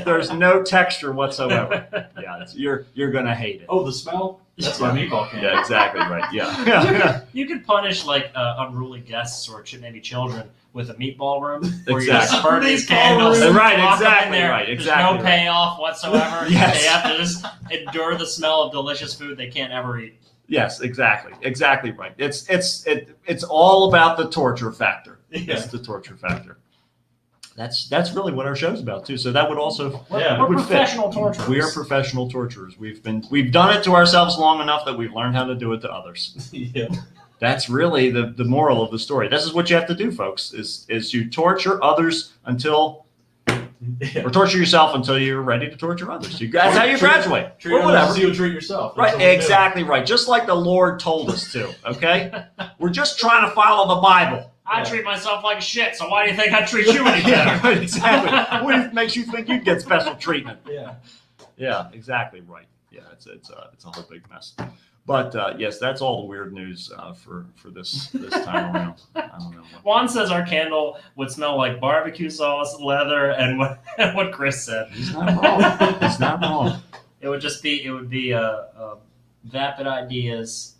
There's no texture whatsoever. Yeah, you're gonna hate it. Oh, the smell? That's my meatball candle. Yeah, exactly right. Yeah. You could punish like unruly guests or maybe children with a meatball room where you Exactly. just burn these Meatball candles. room. Right, lock them in exactly there. right, There's exactly no right. payoff whatsoever. Yes. They have to just endure the smell of delicious food they can't ever eat. Yes, exactly right. It's all about the torture factor. Yeah. It's the torture factor. That's really what our show's about too. So that would also Yeah. We're would fit. professional torturers. We are professional torturers. We've done it to ourselves long enough that we've learned how to do it to others. Yeah. That's really the moral of the story. This is what you have to do, folks. Is you torture others until or torture yourself until you're ready to torture others. That's how you graduate. Treat Or others whatever. as you would treat yourself. That's Right, what we do. exactly right. Just like the Lord told us to, okay? We're just trying to follow the Bible. I treat myself like shit, so why do you think I treat you any Yeah, better? right, exactly. What makes you think you'd get special treatment? Yeah. Yeah, exactly right. Yeah, it's a whole big mess. But yes, that's all the weird news for this time around. I don't know. Juan says our candle would smell like barbecue sauce, leather, and what Chris said. He's not wrong. He's not wrong. It would be vapid ideas,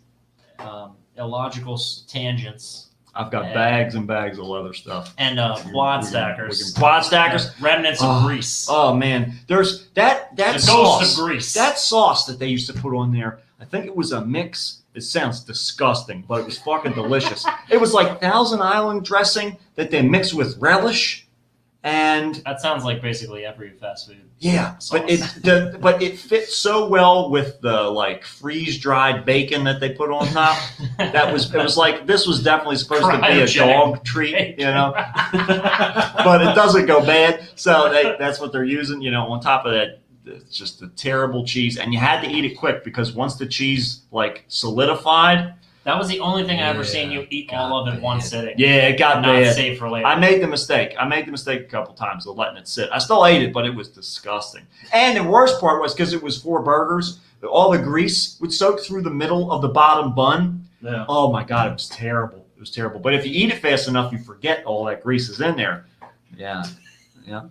illogical tangents, I've got bags and bags of leather stuff. and quad stackers. Quad stackers. Remnants of grease. Oh man, there's that the sauce. ghost of grease. That sauce that they used to put on there, I think it was a mix. It sounds disgusting, but it was fucking delicious. It was like Thousand Island dressing that they mixed with relish, and That sounds like basically every fast food. yeah, sauce. but it fit so well with the like freeze dried bacon that they put on top. It was like this was definitely supposed to be a Cryogenic dog treat, you know. But it doesn't go bad, so that's what they're using. You know, on top of that, it's just a terrible cheese, and you had to eat it quick because once the cheese like solidified, That was the only thing I ever seen you eat all of in one bad. sitting. yeah, it got And not bad. save for later. I made the mistake. A couple times of letting it sit. I still ate it, but it was disgusting. And the worst part was because it was 4 burgers, all the grease would soak through the middle of the bottom bun. Yeah. Oh my God, it was terrible. It was terrible. But if you eat it fast enough, you forget all that grease is in there. Yeah. Yeah.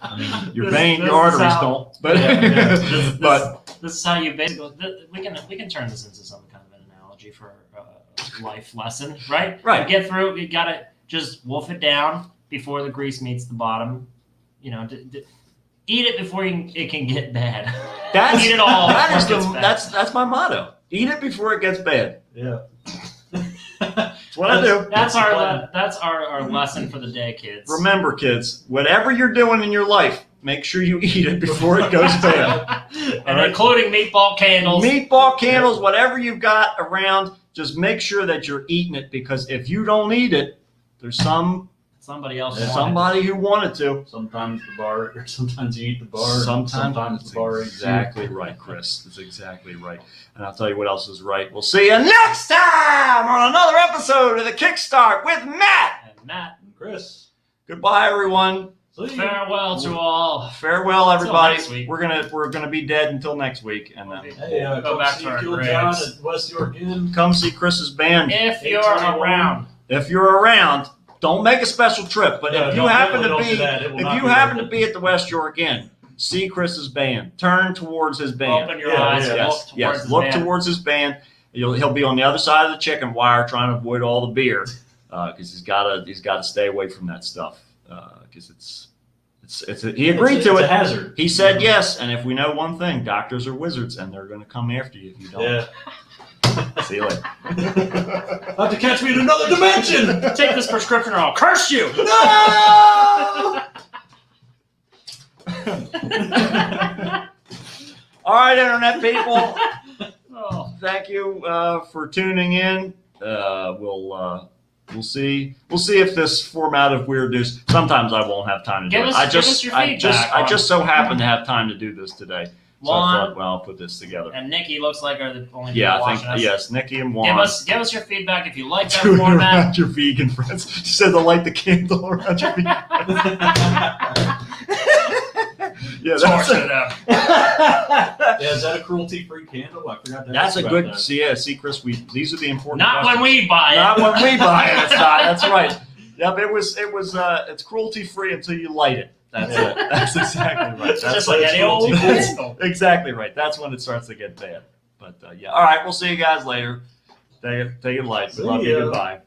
I mean, your This arteries is how- don't. But, This- but This is how you basically. We can turn this into some kind of an analogy for a life lesson, right? Right. You get through. You gotta just wolf it down before the grease meets the bottom. You know, eat it before it can get bad. that's, Eat it all that is before it gets bad. that's my motto. Eat it before it gets bad. Yeah. That's what I do. That's the plan. our lesson for the day, kids. Remember, kids, whatever you're doing in your life, make sure you eat it before it goes bad. And including meatball candles. Meatball candles, whatever you've got around, just make sure that you're eating it, because if you don't eat it, there's Somebody else. Yeah. wanted somebody who wanted to. Sometimes the bar, or sometimes you eat the bar. Sometimes the bar. eats you. Exactly right, Chris. That's exactly right. And I'll tell you what else is right. We'll see you next time on another episode of the Kickstart with Matt. And Matt. And Chris. Goodbye, everyone. See you. Farewell to all. Farewell, everybody. next week. We're gonna be dead until next week, and then Hey, Go come back see to our Kill graves. John at West York Inn. come see Chris's band. If you're 821. around. If you're around, don't make a special trip. But No, if you don't- happen to don't be, do that. It will if not you be happen worth to it. be at the West York Inn, see Chris's band. Turn towards his band. Open your Yeah, eyes yeah. and look Yes, towards yes. his Look band. towards his band. He'll be on the other side of the chicken wire, trying to avoid all the beer, because he's got to stay away from that stuff, because he agreed It's to a it. hazard. He said yes, and if we know one thing, doctors are wizards, and they're going to come after you if you don't. Yeah. See you later. Have to catch me in another dimension. Take this prescription or I'll curse you. No! All right, internet people. Oh. Thank you for tuning in. We'll see if this format of Weird News. Sometimes I won't have time to do it. Give us your feedback I on- just so happen to have time to do this today. So I Juan thought, well, I'll put this together. and Nikki looks like are the only Yeah, people I watching think us. yes, Nikki and Juan. Give us your feedback if you like that Doing format. around your vegan friends. She said to light the candle around your vegan friends. Yeah, Torture them. Yeah, is that a cruelty-free candle? I forgot to That's ask a about good. that. See, Chris. These are the important. Not questions. when we buy it. Not when we buy it. It's not. That's right. Yep. It's cruelty free until you light it. That's it. That's exactly right. That's Just like when it's any old cruelty-free. pistol. Exactly right. That's when it starts to get bad. But yeah. All right. We'll see you guys later. Take it light. We See love you. ya. Goodbye.